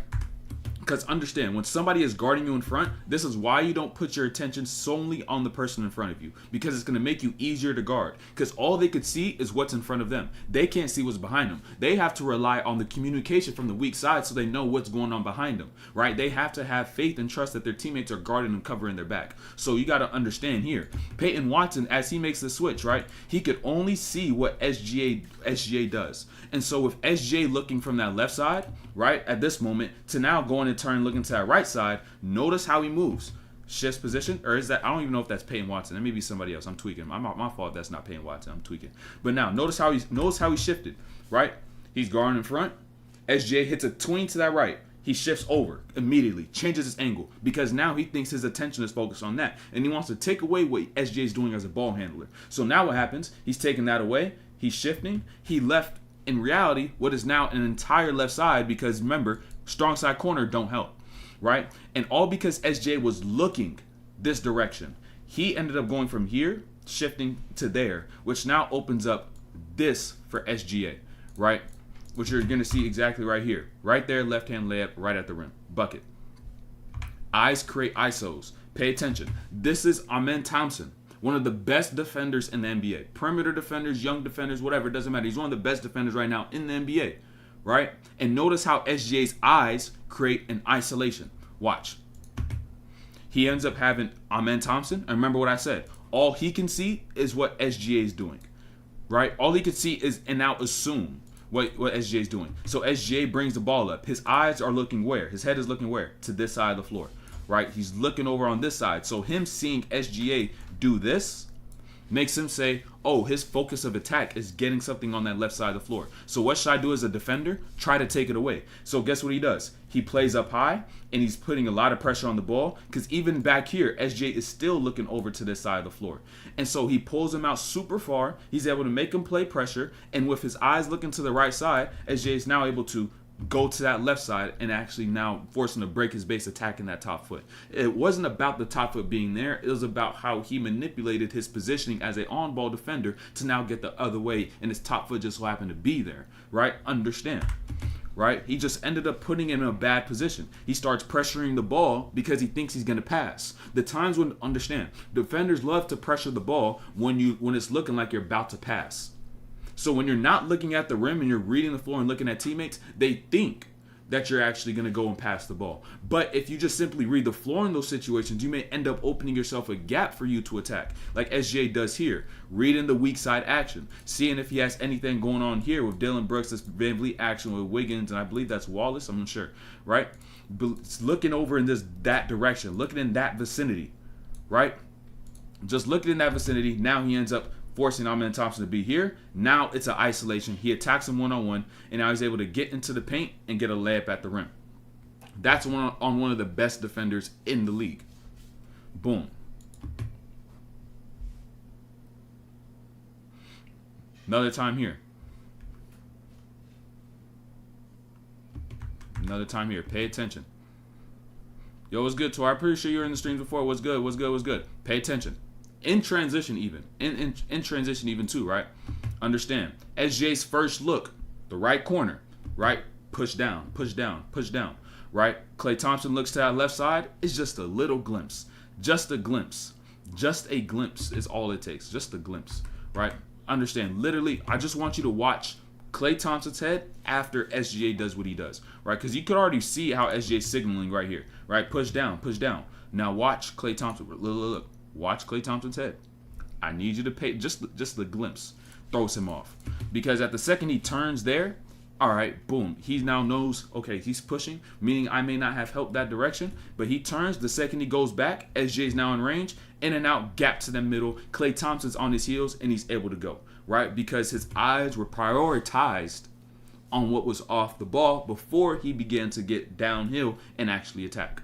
Because understand, when somebody is guarding you in front, this is why you don't put your attention solely on the person in front of you, because it's going to make you easier to guard, because all they could see is what's in front of them. They can't see what's behind them. They have to rely on the communication from the weak side so they know what's going on behind them, right? They have to have faith and trust that their teammates are guarding and covering their back. So you got to understand here, Peyton Watson, as he makes the switch, right, he could only see what SGA does. And so with SGA looking from that left side, right, at this moment, to now going and turn looking to that right side, notice how he moves. Shifts position, or is that, I don't even know if that's Peyton Watson. That may be somebody else. I'm tweaking. My fault. That's not Peyton Watson. I'm tweaking. But now notice how he shifted, right? He's guarding in front. SGA hits a tween to that right. He shifts over immediately, changes his angle, because now he thinks his attention is focused on that, and he wants to take away what SGA is doing as a ball handler. So now what happens? He's taking that away. He's shifting. He left, in reality, what is now an entire left side, because remember, strong side corner don't help, right? And all because SGA was looking this direction. He ended up going from here, shifting to there, which now opens up this for SGA, right? Which you're going to see exactly right here. Right there, left-hand layup, right at the rim. Bucket. Eyes create ISOs. Pay attention. This is Amen Thompson, one of the best defenders in the NBA. Perimeter defenders, young defenders, whatever, it doesn't matter. He's one of the best defenders right now in the NBA, right? And notice how SGA's eyes create an isolation. Watch. He ends up having Amen Thompson. And remember what I said. All he can see is what SGA is doing, right? All he can see is and now assume what SGA is doing. So SGA brings the ball up. His eyes are looking where? His head is looking where? To this side of the floor, right? He's looking over on this side. So him seeing SGA do this makes him say, oh, his focus of attack is getting something on that left side of the floor. So what should I do as a defender? Try to take it away. So guess what he does? He plays up high, and he's putting a lot of pressure on the ball, because even back here, SGA is still looking over to this side of the floor. And so he pulls him out super far. He's able to make him play pressure, and with his eyes looking to the right side, SGA is now able to go to that left side and actually now force him to break his base, attacking that top foot. It wasn't about the top foot being there. It was about how he manipulated his positioning as an on-ball defender to now get the other way, and his top foot just so happened to be there, right? Understand, right? He just ended up putting him in a bad position. He starts pressuring the ball because he thinks he's going to pass. The times when, understand, defenders love to pressure the ball when it's looking like you're about to pass. So when you're not looking at the rim and you're reading the floor and looking at teammates, they think that you're actually going to go and pass the ball. But if you just simply read the floor in those situations, you may end up opening yourself a gap for you to attack, like SGA does here. Reading the weak side action, seeing if he has anything going on here with Dylan Brooks, this Van Vliet action with Wiggins, and I believe that's Wallace, I'm not sure, right? But looking over in that direction, looking in that vicinity, right? Just looking in that vicinity, now he ends up forcing Amen Thompson to be here. Now it's an isolation. He attacks him one-on-one, and now he's able to get into the paint and get a layup at the rim. That's on one of the best defenders in the league. Boom. Another time here. Another time here. Pay attention. Yo, what's good, Tor? I'm pretty sure you were in the streams before. What's good? What's good? What's good? Pay attention. In transition even. In transition even too, right? Understand. SJ's first look, the right corner, right? Push down, push down, push down, right? Klay Thompson looks to that left side. It's just a little glimpse. Just a glimpse. Just a glimpse is all it takes. Just a glimpse, right? Understand. Literally, I just want you to watch Klay Thompson's head after SGA does what he does, right? Because you could already see how SGA's signaling right here, right? Push down, push down. Now watch Klay Thompson. Look. Watch Klay Thompson's head. I need you to pay just the glimpse throws him off, because at the second he turns there, all right, boom, he now knows, okay, he's pushing, meaning I may not have helped that direction, but he turns. The second he goes back, SJ's now in range, in and out, gap to the middle. Klay Thompson's on his heels and he's able to go, right? Because his eyes were prioritized on what was off the ball before he began to get downhill and actually attack.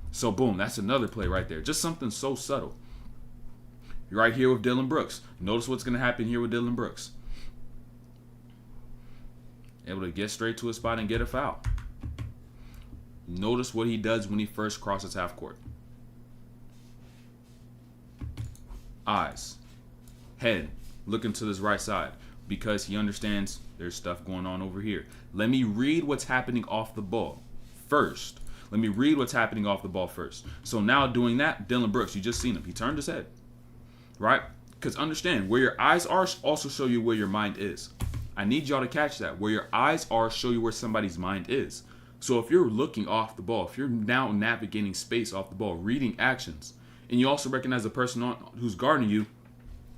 So boom, that's another play right there. Just something so subtle. Right here with Dylan Brooks. Notice what's going to happen here with Dylan Brooks. Able to get straight to a spot and get a foul. Notice what he does when he first crosses half court. Eyes. Head. Looking to this right side, because he understands there's stuff going on over here. Let me read what's happening off the ball first. Let me read what's happening off the ball first. So now doing that, Dylan Brooks, you just seen him. He turned his head, right? Because understand, where your eyes are also show you where your mind is. I need y'all to catch that. Where your eyes are show you where somebody's mind is. So if you're looking off the ball, if you're now navigating space off the ball, reading actions, and you also recognize the person who's guarding you,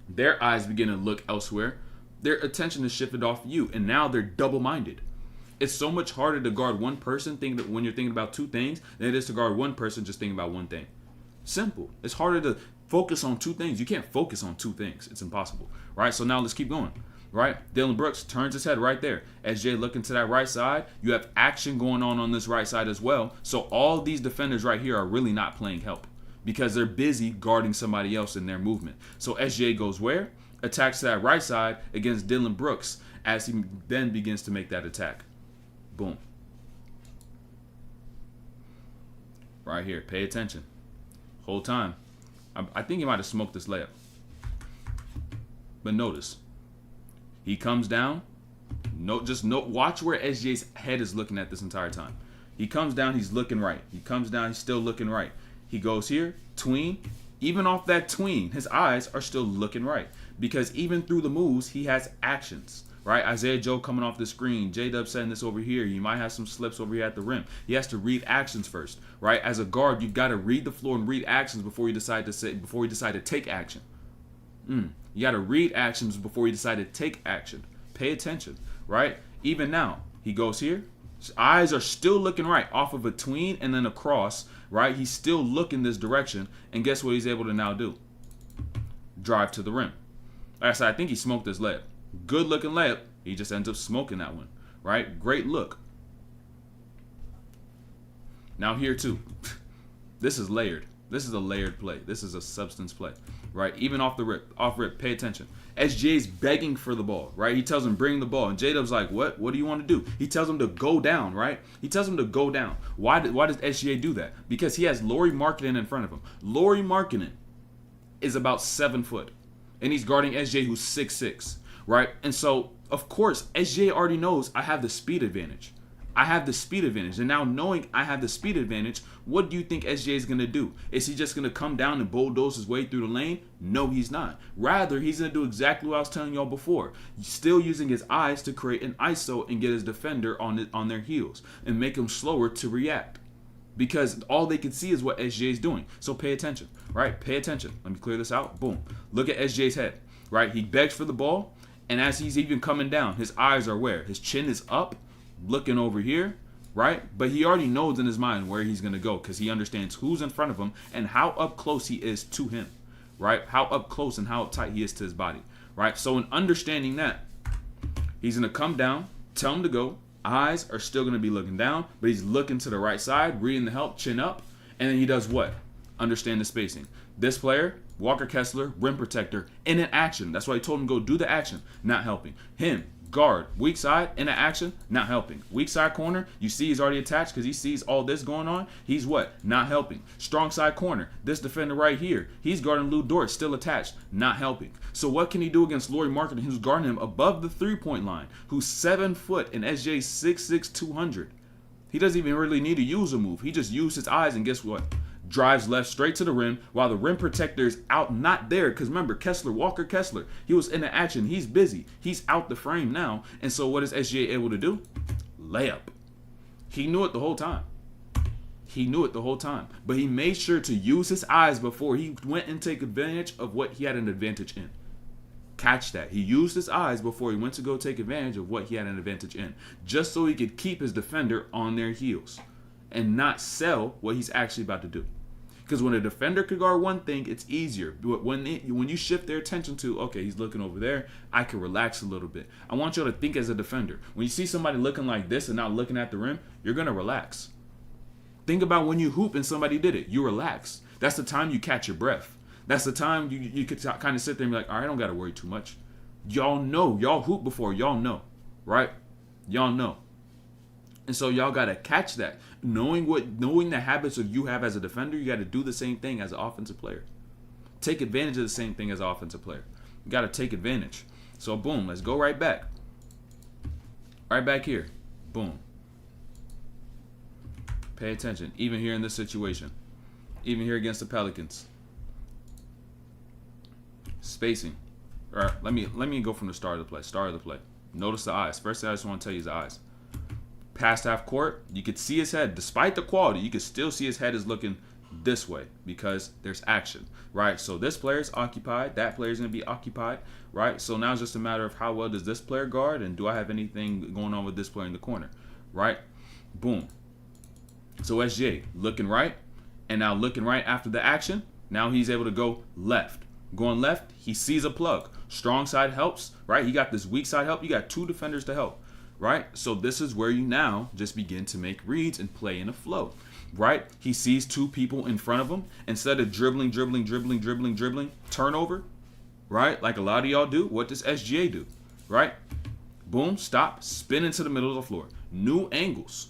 their eyes begin to look elsewhere. Their attention is shifted off you, and now they're double-minded. It's so much harder to guard one person when you're thinking about two things than it is to guard one person just thinking about one thing. Simple. It's harder to focus on two things. You can't focus on two things. It's impossible, right? So now let's keep going, right? Dylan Brooks turns his head right there. SJ looking to that right side. You have action going on this right side as well. So all these defenders right here are really not playing help because they're busy guarding somebody else in their movement. So SJ goes where? Attacks to that right side against Dylan Brooks as he then begins to make that attack. Boom. Right here. Pay attention. Whole time. I think he might have smoked this layup. But notice. He comes down. Watch where SJ's head is looking at this entire time. He comes down. He's looking right. He comes down. He's still looking right. He goes here. Tween. Even off that tween, his eyes are still looking right. Because even through the moves, he has actions. Right, Isaiah Joe coming off the screen. J-Dub setting this over here. You might have some slips over here at the rim. He has to read actions first, right? As a guard, you've got to read the floor and read actions before you decide to take action. You got to read actions before you decide to take action. Pay attention, right? Even now, he goes here. His eyes are still looking right off of a tween and then across, right? He's still looking this direction, and guess what he's able to now do? Drive to the rim. Like I said, I think he smoked this layup. Good looking layup. He just ends up smoking that one, right? Great look. Now here too. This is layered. This is a layered play. This is a substance play, right? Even off rip, pay attention. SJ's begging for the ball, right? He tells him, bring the ball. And J-Dub's like, what? What do you want to do? He tells him to go down, right? He tells him to go down. Why does SGA do that? Because he has Lauri Markkanen in front of him. Lauri Markkanen is about 7 foot. And he's guarding SJ, who's 6'6", right? And so, of course, SJ already knows I have the speed advantage. I have the speed advantage. And now knowing I have the speed advantage, what do you think SGA is going to do? Is he just going to come down and bulldoze his way through the lane? No, he's not. Rather, he's going to do exactly what I was telling y'all before. Still using his eyes to create an ISO and get his defender on their heels and make him slower to react. Because all they can see is what SGA is doing. So pay attention, right? Pay attention. Let me clear this out. Boom. Look at SGA's head, right? He begs for the ball, and as he's even coming down, his eyes are where? His chin is up, looking over here, right? But he already knows in his mind where he's going to go because he understands who's in front of him and how up close he is to him, right? How up close and how tight he is to his body, right? So in understanding that, he's going to come down, tell him to go. Eyes are still going to be looking down, but he's looking to the right side, reading the help, chin up, and then he does what? Understand the spacing. This player, Walker Kessler, rim protector, in an action. That's why I told him go do the action, not helping. Him, guard, weak side, in an action, not helping. Weak side corner, you see he's already attached because he sees all this going on. He's what? Not helping. Strong side corner, this defender right here, he's guarding Lou Dort, still attached, not helping. So what can he do against Lauri Markkanen, who's guarding him above the three-point line, who's 7 foot and SJ 6'6", 200? He doesn't even really need to use a move. He just used his eyes and guess what? Drives left straight to the rim while the rim protector is out, not there. Because remember, Walker Kessler, he was in the action. He's busy. He's out the frame now. And so what is SGA able to do? Layup. He knew it the whole time. He knew it the whole time. But he made sure to use his eyes before he went and take advantage of what he had an advantage in. Catch that. He used his eyes before he went to go take advantage of what he had an advantage in. Just so he could keep his defender on their heels and not sell what he's actually about to do. Because when a defender could guard one thing, it's easier. But when you shift their attention to, okay, he's looking over there, I can relax a little bit. I want you to think as a defender. When you see somebody looking like this and not looking at the rim, you're going to relax. Think about when you hoop and somebody did it. You relax. That's the time you catch your breath. That's the time you could kind of sit there and be like, all right, I don't got to worry too much. Y'all know. Y'all hoop before. Y'all know. Right? Y'all know. And so y'all got to catch that. Knowing the habits of you have as a defender, you got to do the same thing as an offensive player. Take advantage of the same thing as an offensive player. You got to take advantage. So boom, let's go right back. Right back here. Boom. Pay attention. Even here in this situation. Even here against the Pelicans. Spacing. All right, let me go from the start of the play. Notice the eyes. First thing I just want to tell you is the eyes. Past half court, you could see his head. Despite the quality, you could still see his head is looking this way because there's action, right? So this player is occupied. That player is going to be occupied, right? So now it's just a matter of how well does this player guard and do I have anything going on with this player in the corner, right? Boom. So SGA looking right, and now looking right after the action. Now he's able to go left. Going left, he sees a plug. Strong side helps, right? He got this weak side help. You got two defenders to help. Right? So this is where you now just begin to make reads and play in a flow, right? He sees two people in front of him. Instead of dribbling, turnover, right? Like a lot of y'all do, what does SGA do, right? Boom, stop, spin into the middle of the floor. New angles.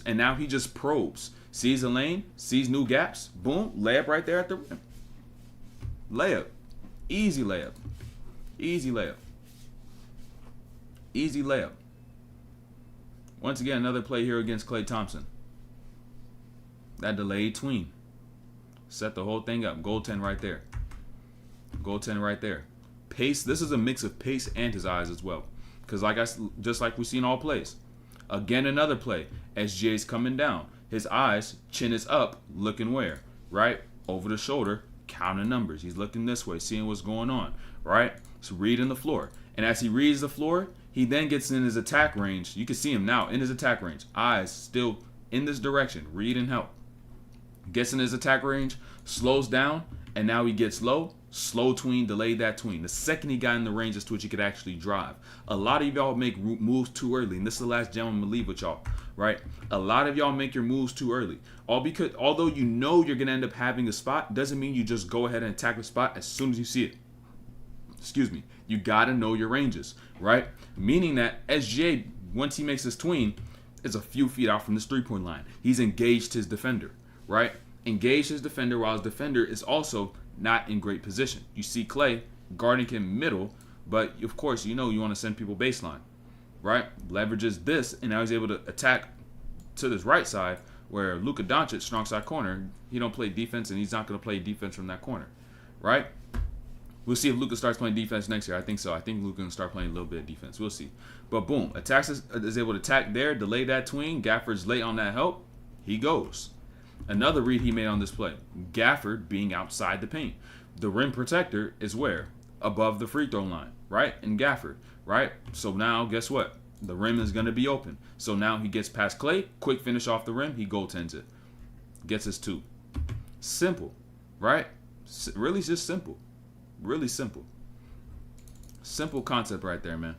And now he just probes. Sees a lane, sees new gaps. Boom, layup right there at the rim. Layup. Easy layup. Once again, another play here against Klay Thompson. That delayed tween. Set the whole thing up. Goaltend right there. Pace. This is a mix of pace and his eyes as well. Because just like we've seen all plays. Again, another play. SGA's coming down. His eyes, chin is up, looking where? Right? Over the shoulder, counting numbers. He's looking this way, seeing what's going on. Right? So reading the floor. And as he reads the floor, he then gets in his attack range. You can see him now in his attack range. Eyes still in this direction. Read and help. Gets in his attack range, slows down, and now he gets low. Slow tween, delay that tween. The second he got in the range is to which he could actually drive. A lot of y'all make moves too early, and this is the last gem I'm gonna leave with y'all, right? A lot of y'all make your moves too early. Although you know you're gonna end up having a spot, doesn't mean you just go ahead and attack the spot as soon as you see it. Excuse me. You gotta know your ranges, right? Meaning that SGA, once he makes his tween, is a few feet out from this three-point line. He's engaged his defender, right? Engaged his defender while his defender is also not in great position. You see Klay guarding him middle, but of course you know you want to send people baseline, right? Leverages this, and now he's able to attack to this right side where Luka Doncic, strong side corner, he don't play defense, and he's not going to play defense from that corner, right? We'll see if Luka starts playing defense next year. I think so. I think Luka can start playing a little bit of defense. We'll see. But boom, attacks is able to attack there, delay that tween. Gafford's late on that help. He goes. Another read he made on this play. Gafford being outside the paint. The rim protector is where? Above the free throw line, right? And Gafford, right? So now, guess what? The rim is going to be open. So now he gets past Clay, quick finish off the rim, he goaltends it. Gets his 2. Simple, right? Really just simple. Really simple. Simple concept right there, man.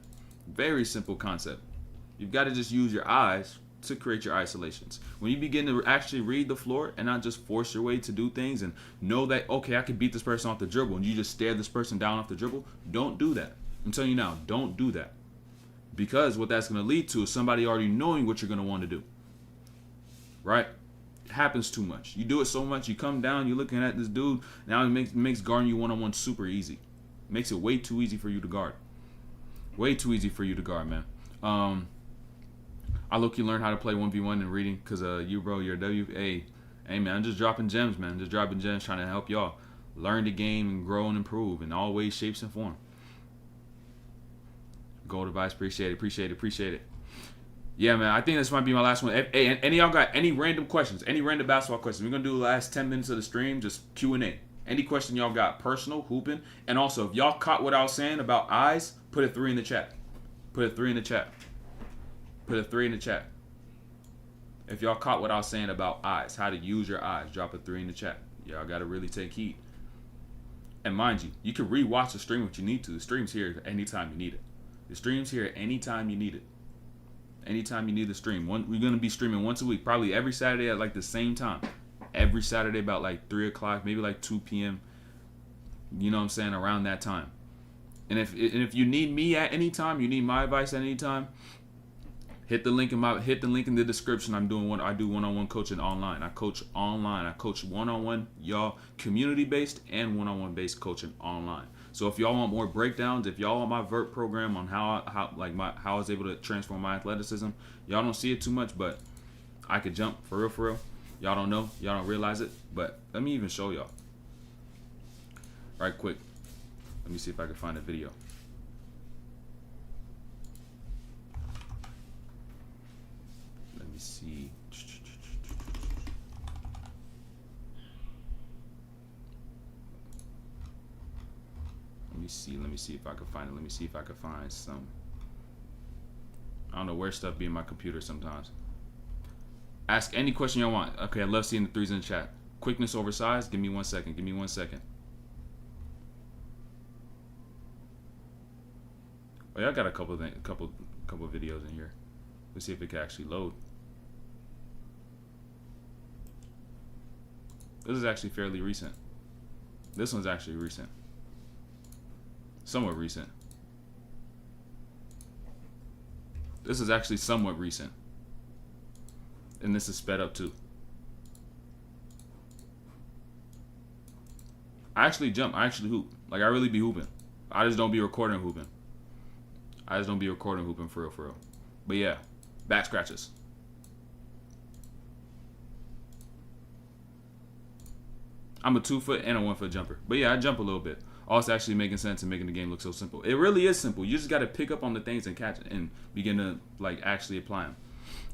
Very simple concept. You've got to just use your eyes to create your isolations. When you begin to actually read the floor and not just force your way to do things and know that, okay, I can beat this person off the dribble, and you just stare this person down off the dribble, don't do that. I'm telling you now, don't do that. Because what that's going to lead to is somebody already knowing what you're going to want to do. Right? It happens too much. You do it so much, you come down, you're looking at this dude, now it makes guarding you one-on-one super easy. Makes it way too easy for you to guard. Way too easy for you to guard, man. I look, you learn how to play 1v1 and reading because you, bro, you're a W. Hey, man, I'm just dropping gems, man. Just dropping gems, trying to help y'all learn the game and grow and improve in all ways, shapes, and form. Gold advice, appreciate it. Yeah, man, I think this might be my last one. Hey, any of y'all got any random questions, any random basketball questions? We're going to do the last 10 minutes of the stream, just Q&A. Any question y'all got, personal, hooping. And also, if y'all caught what I was saying about eyes, put a 3 in the chat. Put a 3 in the chat. If y'all caught what I was saying about eyes, how to use your eyes, drop a 3 in the chat. Y'all got to really take heed. And mind you, you can rewatch the stream if you need to. The stream's here anytime you need it. The stream's here anytime you need it. Anytime you need the stream. We're going to be streaming once a week, probably every Saturday at like the same time. Every Saturday about like 3 o'clock, maybe like 2 p.m. You know what I'm saying? Around that time. And if you need me at any time, you need my advice at any time, hit the link in the description. I do one-on-one coaching online. I coach online. I coach one-on-one, y'all, community-based and one-on-one based coaching online. So if y'all want more breakdowns, if y'all want my vert program on how I was able to transform my athleticism, y'all don't see it too much, but I could jump for real. Y'all don't know, y'all don't realize it, but let me even show y'all. Right quick. Let me see if I can find a video. Let me see. Let me see if I can find it. Let me see if I can find some. I don't know where stuff be in my computer sometimes. Ask any question y'all want. Okay, I love seeing the 3s in the chat. Quickness over size. Give me 1 second. Oh, yeah, I got a couple videos in here. Let's see if it can actually load. This is actually fairly recent. This one's actually recent. Somewhat recent. This is actually somewhat recent. And this is sped up too. I actually jump. I actually hoop. Like, I really be hooping. I just don't be recording hooping. For real. But yeah, back scratches. I'm a 2-foot and a 1-foot jumper. But yeah, I jump a little bit. All it's actually making sense and making the game look so simple. It really is simple. You just got to pick up on the things and catch it and begin to like actually apply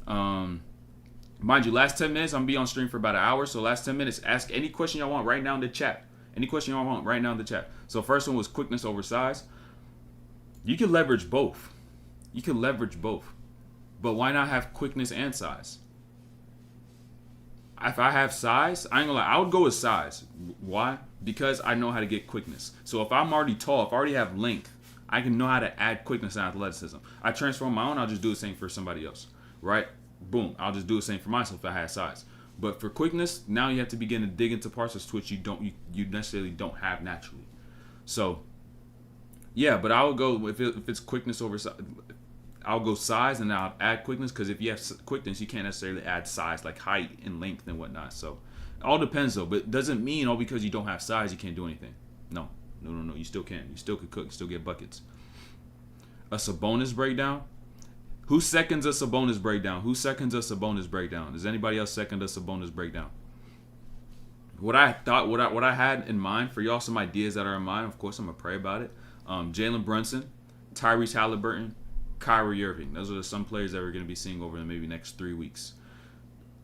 them. Mind you, last 10 minutes, I'm going to be on stream for about an hour. So last 10 minutes, ask any question y'all want right now in the chat. So first one was quickness over size. You can leverage both. But why not have quickness and size? If I have size, I ain't gonna lie, I would go with size. Why? Because I know how to get quickness. So if I'm already tall, if I already have length, I can know how to add quickness and athleticism. I transform my own, I'll just do the same for somebody else. Right? Boom. I'll just do the same for myself if I had size. But for quickness, now you have to begin to dig into parts of which you necessarily don't have naturally. So yeah, but I would go if it's quickness over size. I'll go size and I'll add quickness, because if you have quickness, you can't necessarily add size, like height and length and whatnot. So it all depends though. But it doesn't mean because you don't have size you can't do anything. No. You still can. You still could cook. Still get buckets. A Sabonis breakdown. Who seconds us a bonus breakdown? Who seconds us a bonus breakdown? Does anybody else second us a bonus breakdown? What I had in mind for y'all, some ideas that are in mind. Of course, I'm gonna pray about it. Jalen Brunson, Tyrese Halliburton, Kyrie Irving. Those are some players that we're gonna be seeing over the maybe next 3 weeks.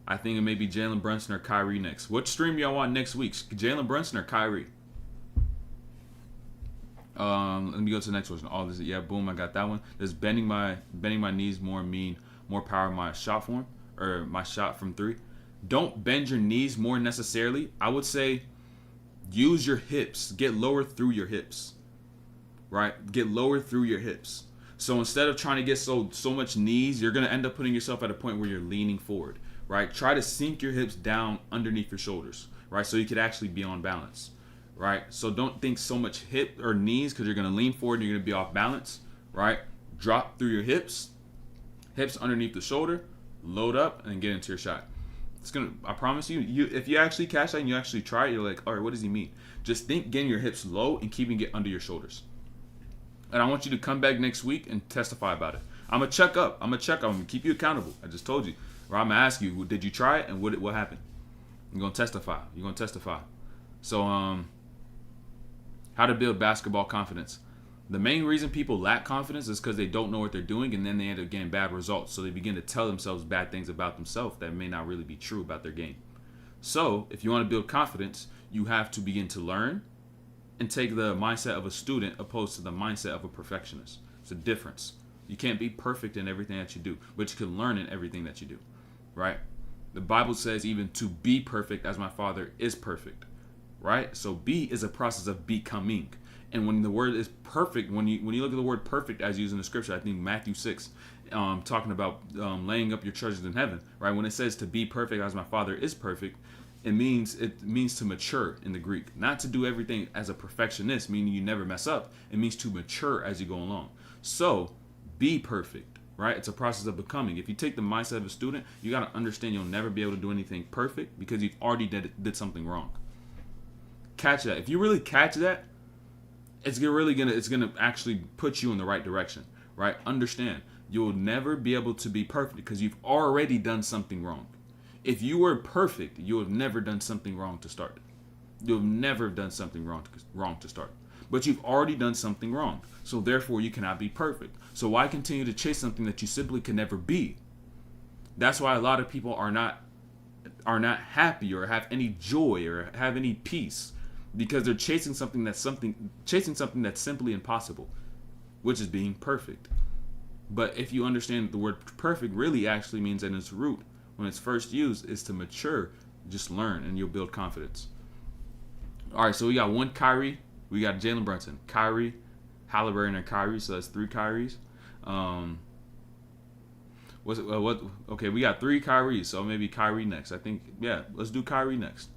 I think it may be Jalen Brunson or Kyrie next. What stream y'all want next week? Jalen Brunson or Kyrie? Let me go to the next question. All this, yeah, boom, I got that one. Does bending my knees mean more power in my shot form or my shot from three? Don't bend your knees more necessarily. I would say use your hips. Get lower through your hips. Right? Get lower through your hips. So instead of trying to get so much knees, you're gonna end up putting yourself at a point where you're leaning forward. Right? Try to sink your hips down underneath your shoulders. Right? So you could actually be on balance. Right? So don't think so much hip or knees because you're going to lean forward and you're going to be off balance. Right? Drop through your hips underneath the shoulder, load up, and get into your shot. It's gonna. I promise you, if you actually catch that and you actually try it, you're like, all right, what does he mean? Just think getting your hips low and keeping it under your shoulders. And I want you to come back next week and testify about it. I'm going to check up. I'm going to keep you accountable. I just told you. Or I'm going to ask you, did you try it and what happened? You're going to testify. So, how to build basketball confidence. The main reason people lack confidence is because they don't know what they're doing, and then they end up getting bad results. So they begin to tell themselves bad things about themselves that may not really be true about their game. So if you want to build confidence, you have to begin to learn and take the mindset of a student opposed to the mindset of a perfectionist. It's a difference. You can't be perfect in everything that you do, but you can learn in everything that you do, right? The Bible says even to be perfect as my Father is perfect. Right? So be is a process of becoming. And when the word is perfect, when you look at the word perfect as used in the scripture, I think Matthew 6, talking about laying up your treasures in heaven, right? When it says to be perfect as my Father is perfect, it means to mature in the Greek. Not to do everything as a perfectionist, meaning you never mess up. It means to mature as you go along. So be perfect, right? It's a process of becoming. If you take the mindset of a student, you got to understand you'll never be able to do anything perfect because you've already did something wrong. Catch that. If you really catch that, it's gonna actually put you in the right direction, right? Understand, you'll never be able to be perfect because you've already done something wrong. If you were perfect, you have never done something wrong to start. You've never done something wrong to start. But you've already done something wrong, so therefore you cannot be perfect. So why continue to chase something that you simply can never be? That's why a lot of people are not happy or have any joy or have any peace. Because they're chasing something that's simply impossible, which is being perfect. But if you understand that the word perfect really actually means in its root, when it's first used, is to mature, just learn, and you'll build confidence. All right, so we got one Kyrie, we got Jalen Brunson, Kyrie, Halliburton, and Kyrie. So that's 3 Kyries. Okay, we got 3 Kyries, so maybe Kyrie next. I think, yeah, let's do Kyrie next.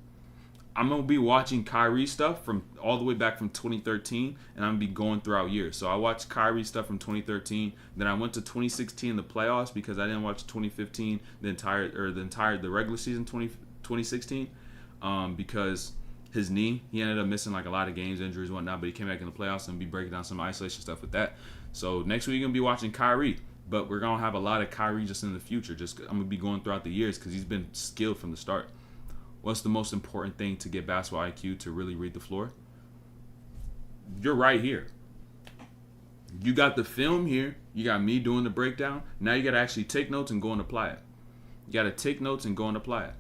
I'm going to be watching Kyrie stuff from all the way back from 2013, and I'm going to be going throughout years. So I watched Kyrie stuff from 2013, then I went to 2016, the playoffs, because I didn't watch 2015, the regular season 2016, because his knee, he ended up missing like a lot of games, injuries, and whatnot, but he came back in the playoffs and be breaking down some isolation stuff with that. So next week, we're going to be watching Kyrie, but we're going to have a lot of Kyrie just in the future. I'm going to be going throughout the years because he's been skilled from the start. What's the most important thing to get basketball IQ to really read the floor? You're right here. You got the film here. You got me doing the breakdown. Now you got to actually take notes and go and apply it. You got to take notes and go and apply it.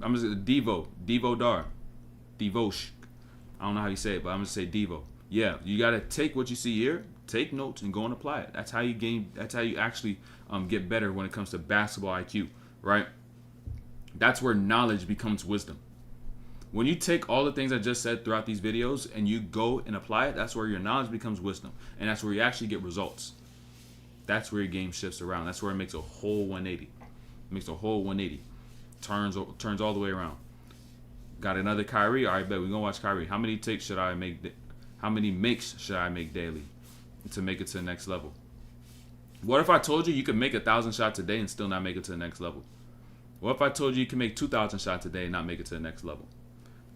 I'm going to say Devo Dar. Devosh. I don't know how you say it, but I'm going to say Devo. Yeah, you got to take what you see here, take notes, and go and apply it. That's how you actually get better when it comes to basketball IQ, right? That's where knowledge becomes wisdom. When you take all the things I just said throughout these videos and you go and apply it, that's where your knowledge becomes wisdom. And that's where you actually get results. That's where your game shifts around. That's where it makes a whole 180. It makes a whole 180. Turns all the way around. Got another Kyrie? All right, bet. We're going to watch Kyrie. How many takes should I make? How many makes should I make daily to make it to the next level? What if I told you could make 1,000 shots a day and still not make it to the next level? What if I told you can make 2,000 shots a day and not make it to the next level?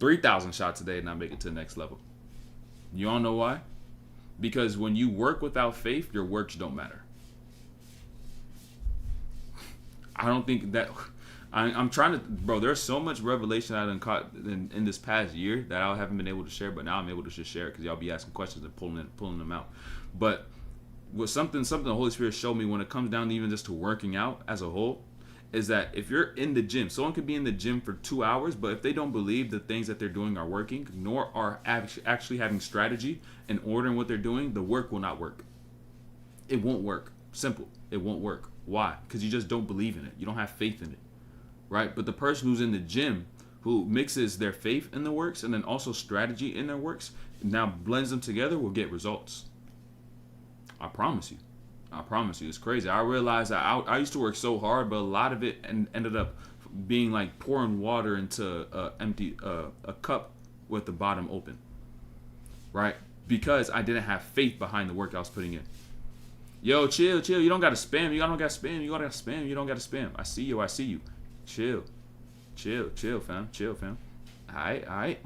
3,000 shots a day and not make it to the next level? You all know why? Because when you work without faith, your works don't matter. I don't think that. I'm trying to, bro. There's so much revelation I done caught in this past year that I haven't been able to share, but now I'm able to just share it because y'all be asking questions and pulling them out. But with something the Holy Spirit showed me when it comes down to even just to working out as a whole, is that if you're in the gym, someone could be in the gym for 2 hours, but if they don't believe the things that they're doing are working, nor are actually having strategy and order in what they're doing, the work will not work. It won't work. Simple. It won't work. Why? Because you just don't believe in it. You don't have faith in it. Right? But the person who's in the gym, who mixes their faith in the works and then also strategy in their works, now blends them together, will get results. I promise you. I promise you. It's crazy. I realized that I used to work so hard, but a lot of it ended up being like pouring water into a cup with the bottom open. Right? Because I didn't have faith behind the work I was putting in. Yo, chill. You don't got to spam. You don't got to spam. You got to spam. You don't got to spam. I see you. Chill, fam. Alright.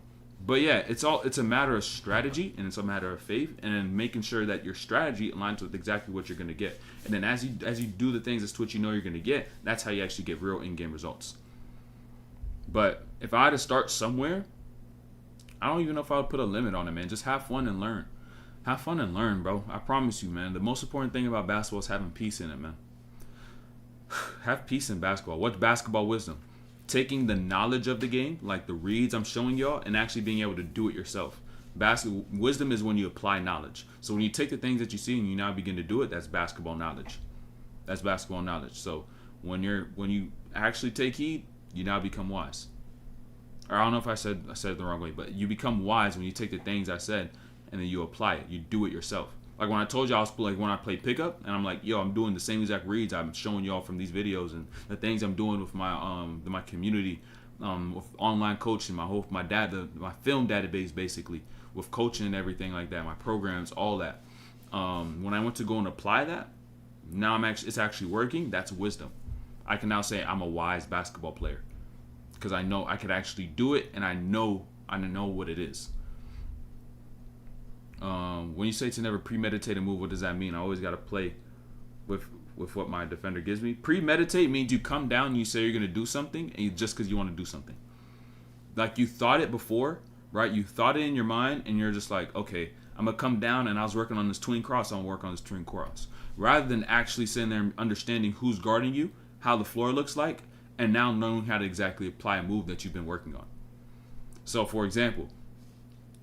But yeah, it's a matter of strategy and it's a matter of faith, and then making sure that your strategy aligns with exactly what you're gonna get. And then as you do the things that's what you know you're gonna get, that's how you actually get real in-game results. But if I had to start somewhere, I don't even know if I would put a limit on it, man. Just have fun and learn. Have fun and learn, bro. I promise you, man. The most important thing about basketball is having peace in it, man. Have peace in basketball. What's basketball wisdom? Taking the knowledge of the game, like the reads I'm showing y'all, and actually being able to do it yourself. Wisdom is when you apply knowledge. So when you take the things that you see and you now begin to do it, that's basketball knowledge. That's basketball knowledge. So when you actually take heed, you now become wise. Or I don't know if I said it the wrong way, but you become wise when you take the things I said and then you apply it. You do it yourself. Like when I told y'all, when I played pickup, and I'm like, yo, I'm doing the same exact reads I'm showing y'all from these videos, and the things I'm doing with my community, with online coaching, my film database basically, with coaching and everything like that, my programs, all that. When I went to go and apply that, now it's actually working. That's wisdom. I can now say I'm a wise basketball player because I know I could actually do it, and I know what it is. When you say to never premeditate a move, what does that mean? I always got to play with what my defender gives me. Premeditate means you come down and you say you're going to do something, and just because you want to do something. Like you thought it before, right? You thought it in your mind, and you're just like, okay, I'm going to come down, and I was working on this tween cross, I'm going to work on this tween cross. Rather than actually sitting there and understanding who's guarding you, how the floor looks like, and now knowing how to exactly apply a move that you've been working on. So, for example,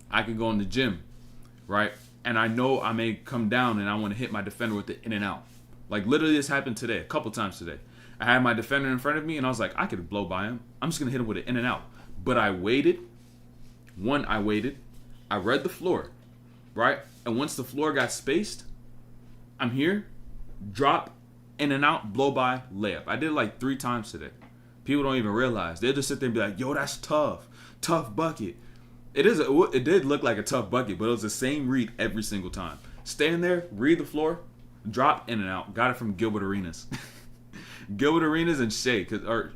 I could go in the gym, right? And I know I may come down and I want to hit my defender with the in and out. Like literally this happened today, a couple times today. I had my defender in front of me and I was like, I could blow by him. I'm just going to hit him with an in and out. But I waited. I read the floor, right? And once the floor got spaced, I'm here, drop, in and out, blow by, layup. I did it like 3 times today. People don't even realize. They'll just sit there and be like, yo, that's tough. Tough bucket. It did look like a tough bucket, but it was the same read every single time. Stand there, read the floor, drop, in and out. Got it from Gilbert Arenas. Gilbert Arenas and Shai.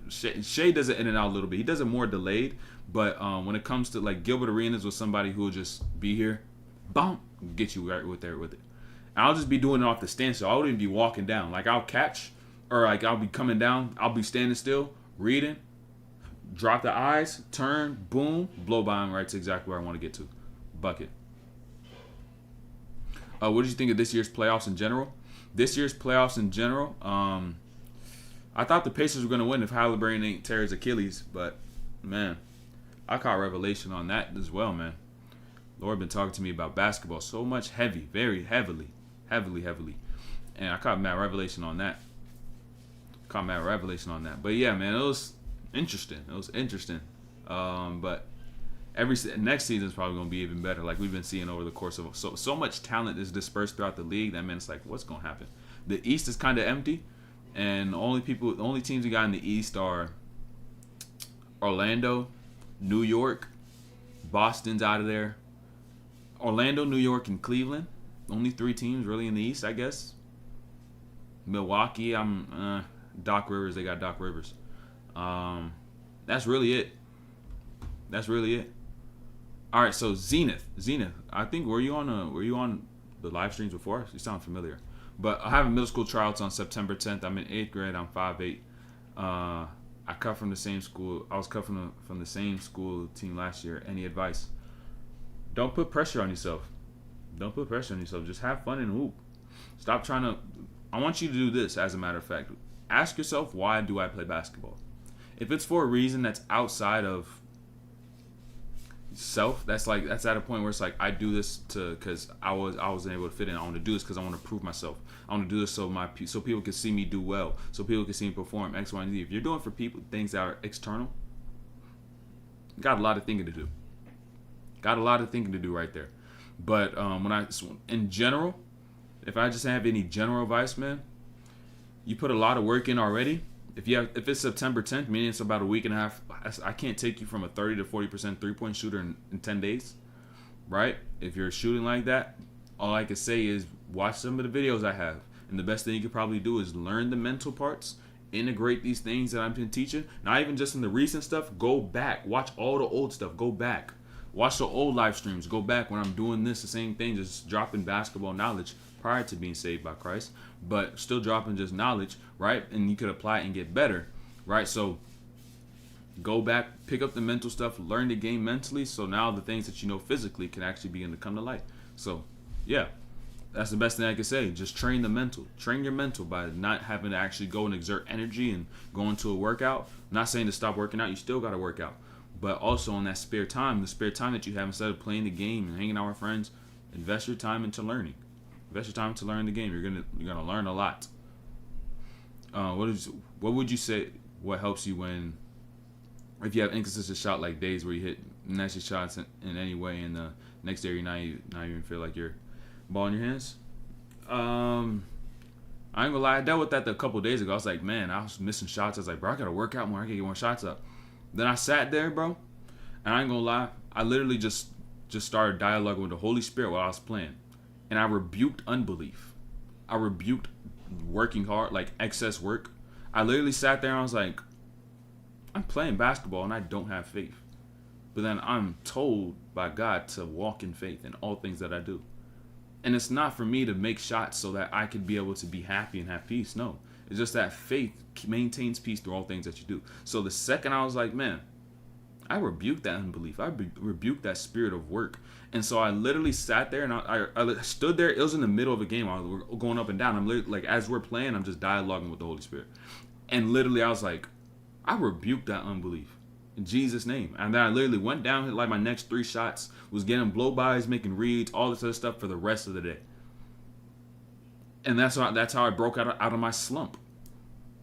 Shai does it in and out a little bit. He does it more delayed, but when it comes to like Gilbert Arenas was somebody who will just be here, boom, get you right with there with it. And I'll just be doing it off the stand, so I wouldn't even be walking down. Like I'll catch, or like I'll be coming down, I'll be standing still, reading, drop the eyes, turn, boom, blow by him right to exactly where I want to get to. Bucket. What did you think of this year's playoffs in general? I thought the Pacers were going to win if Halliburton ain't tear his Achilles, but man, I caught revelation on that as well, man. Lord been talking to me about basketball so much very heavily. And I caught mad revelation on that. But yeah, man, it was interesting. But next season is probably going to be even better. Like we've been seeing over the course of so much talent is dispersed throughout the league that, man, it's like, what's going to happen? The East is kind of empty, and the only teams we got in the East are Orlando, New York, Boston's out of there. Orlando, New York, and Cleveland. Only 3 teams really in the East, I guess. Milwaukee, Doc Rivers. They got Doc Rivers. That's really it. All right, so Zenith. I think were you on the live streams before? You sound familiar. But I have middle school tryouts on September 10th. I'm in 8th grade. I'm 5'8". I cut from the same school. I was cut from the same school team last year. Any advice? Don't put pressure on yourself. Don't put pressure on yourself. Just have fun and hoop. Stop trying to. I want you to do this, as a matter of fact. Ask yourself, why do I play basketball? If it's for a reason that's outside of self, that's at a point where it's like, I do this because I wasn't able to fit in. I want to do this because I want to prove myself. I want to do this so people can see me do well, so people can see me perform X, Y, and Z. If you're doing for people things that are external, you got a lot of thinking to do. Got a lot of thinking to do right there. But in general, if I just have any general advice, man, you put a lot of work in already. If it's September 10th, meaning it's about a week and a half, I can't take you from a 30 to 40% 3-point shooter in 10 days, right? If you're shooting like that, all I can say is watch some of the videos I have. And the best thing you could probably do is learn the mental parts, integrate these things that I've been teaching. Not even just in the recent stuff, go back. Watch all the old stuff. Go back. Watch the old live streams. Go back when I'm doing the same thing, just dropping basketball knowledge prior to being saved by Christ, but still dropping just knowledge, right? And you could apply it and get better, right? So go back, pick up the mental stuff, learn the game mentally, so now the things that you know physically can actually begin to come to light. So yeah, that's the best thing I can say. Just train the mental. Train your mental by not having to actually go and exert energy and go into a workout. I'm not saying to stop working out. You still got to work out. But also on that spare time, the spare time that you have, instead of playing the game and hanging out with friends, invest your time into learning. Invest your time to learn the game. You're gonna learn a lot. What would you say? What helps you if you have inconsistent shot, like days where you hit nasty shots in any way, and the next day you're not even feel like you're ball in your hands? I ain't gonna lie, I dealt with that a couple days ago. I was like, man, I was missing shots. I was like, bro, I gotta work out more. I gotta get more shots up. Then I sat there, bro, and I ain't gonna lie, I literally just started dialoguing with the Holy Spirit while I was playing. And I rebuked unbelief. I rebuked working hard, like excess work. I literally sat there and I was like, I'm playing basketball and I don't have faith. But then I'm told by God to walk in faith in all things that I do. And it's not for me to make shots so that I could be able to be happy and have peace. No. It's just that faith maintains peace through all things that you do. So the second I was like, man, I rebuked that unbelief. I rebuked that spirit of work. And so I literally sat there and I stood there. It was in the middle of a game. We're going up and down. I'm literally, like, as we're playing, I'm just dialoguing with the Holy Spirit. And literally I was like, I rebuked that unbelief in Jesus' name. And then I literally went down, like my next 3 shots, was getting blow-bys, making reads, all this other stuff for the rest of the day. And that's how I broke out of my slump.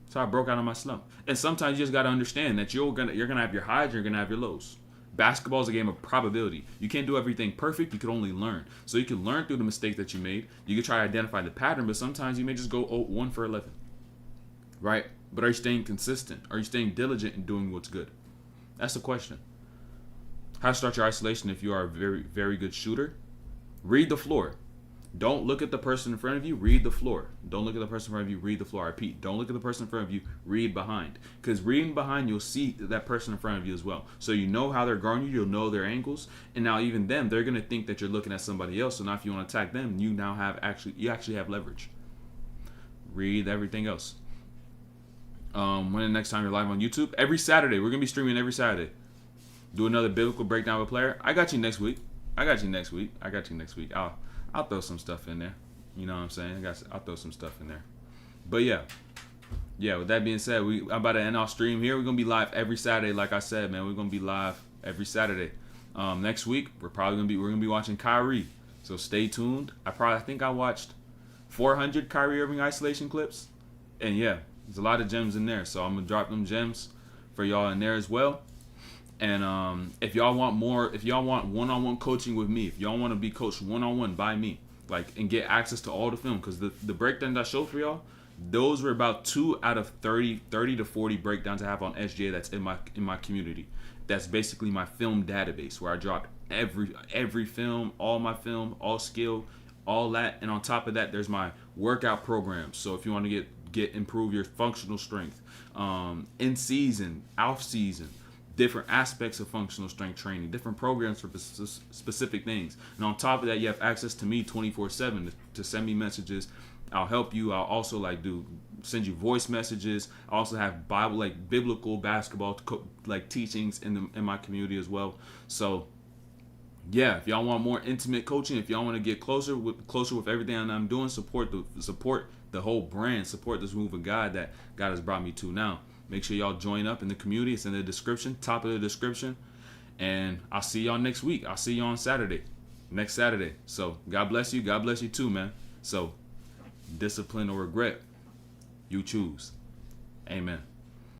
That's how I broke out of my slump. And sometimes you just got to understand that you're gonna have your highs and you're gonna have your lows. Basketball is a game of probability. You can't do everything perfect. You can only learn. So you can learn through the mistakes that you made. You can try to identify the pattern, but sometimes you may just go 1 for 11. Right? But are you staying consistent? Are you staying diligent in doing what's good? That's the question. How to start your isolation if you are a very, very good shooter? Read the floor. Don't look at the person in front of you, read the floor. Don't look at the person in front of you, read the floor. I repeat, don't look at the person in front of you, read behind. Because reading behind, you'll see that person in front of you as well. So you know how they're guarding you, you'll know their angles. And now even them, they're going to think that you're looking at somebody else. So now if you want to attack them, you actually have leverage. Read everything else. When the next time you're live on YouTube? Every Saturday. We're going to be streaming every Saturday. Do another biblical breakdown of a player. I got you next week. I'll throw some stuff in there. You know what I'm saying? I'll throw some stuff in there. But yeah. With that being said, I'm about to end our stream here. We're gonna be live every Saturday, like I said, man. We're gonna be live every Saturday. Next week, we're gonna be watching Kyrie. So stay tuned. I think I watched 400 Kyrie Irving isolation clips, and yeah, there's a lot of gems in there. So I'm gonna drop them gems for y'all in there as well. And if y'all want one-on-one coaching with me, if y'all want to be coached one-on-one by me, and get access to all the film, because the breakdowns I showed for y'all, those were about 2 out of 30 to 40 breakdowns I have on SGA that's in my community. That's basically my film database where I drop every film, all skill, all that. And on top of that, there's my workout program. So if you want to improve your functional strength, in season, off season, different aspects of functional strength training, different programs for specific things. And on top of that, you have access to me 24/7 to send me messages, I'll help you. I'll also like send you voice messages. I also have biblical basketball teachings in my community as well. So yeah, if y'all want more intimate coaching, if y'all want to get closer with everything I'm doing, support the whole brand, support this move of God that God has brought me to now. Make sure y'all join up in the community. It's in the description, top of the description. And I'll see y'all next week. I'll see you on next Saturday. So God bless you. God bless you too, man. So discipline or regret, you choose. Amen.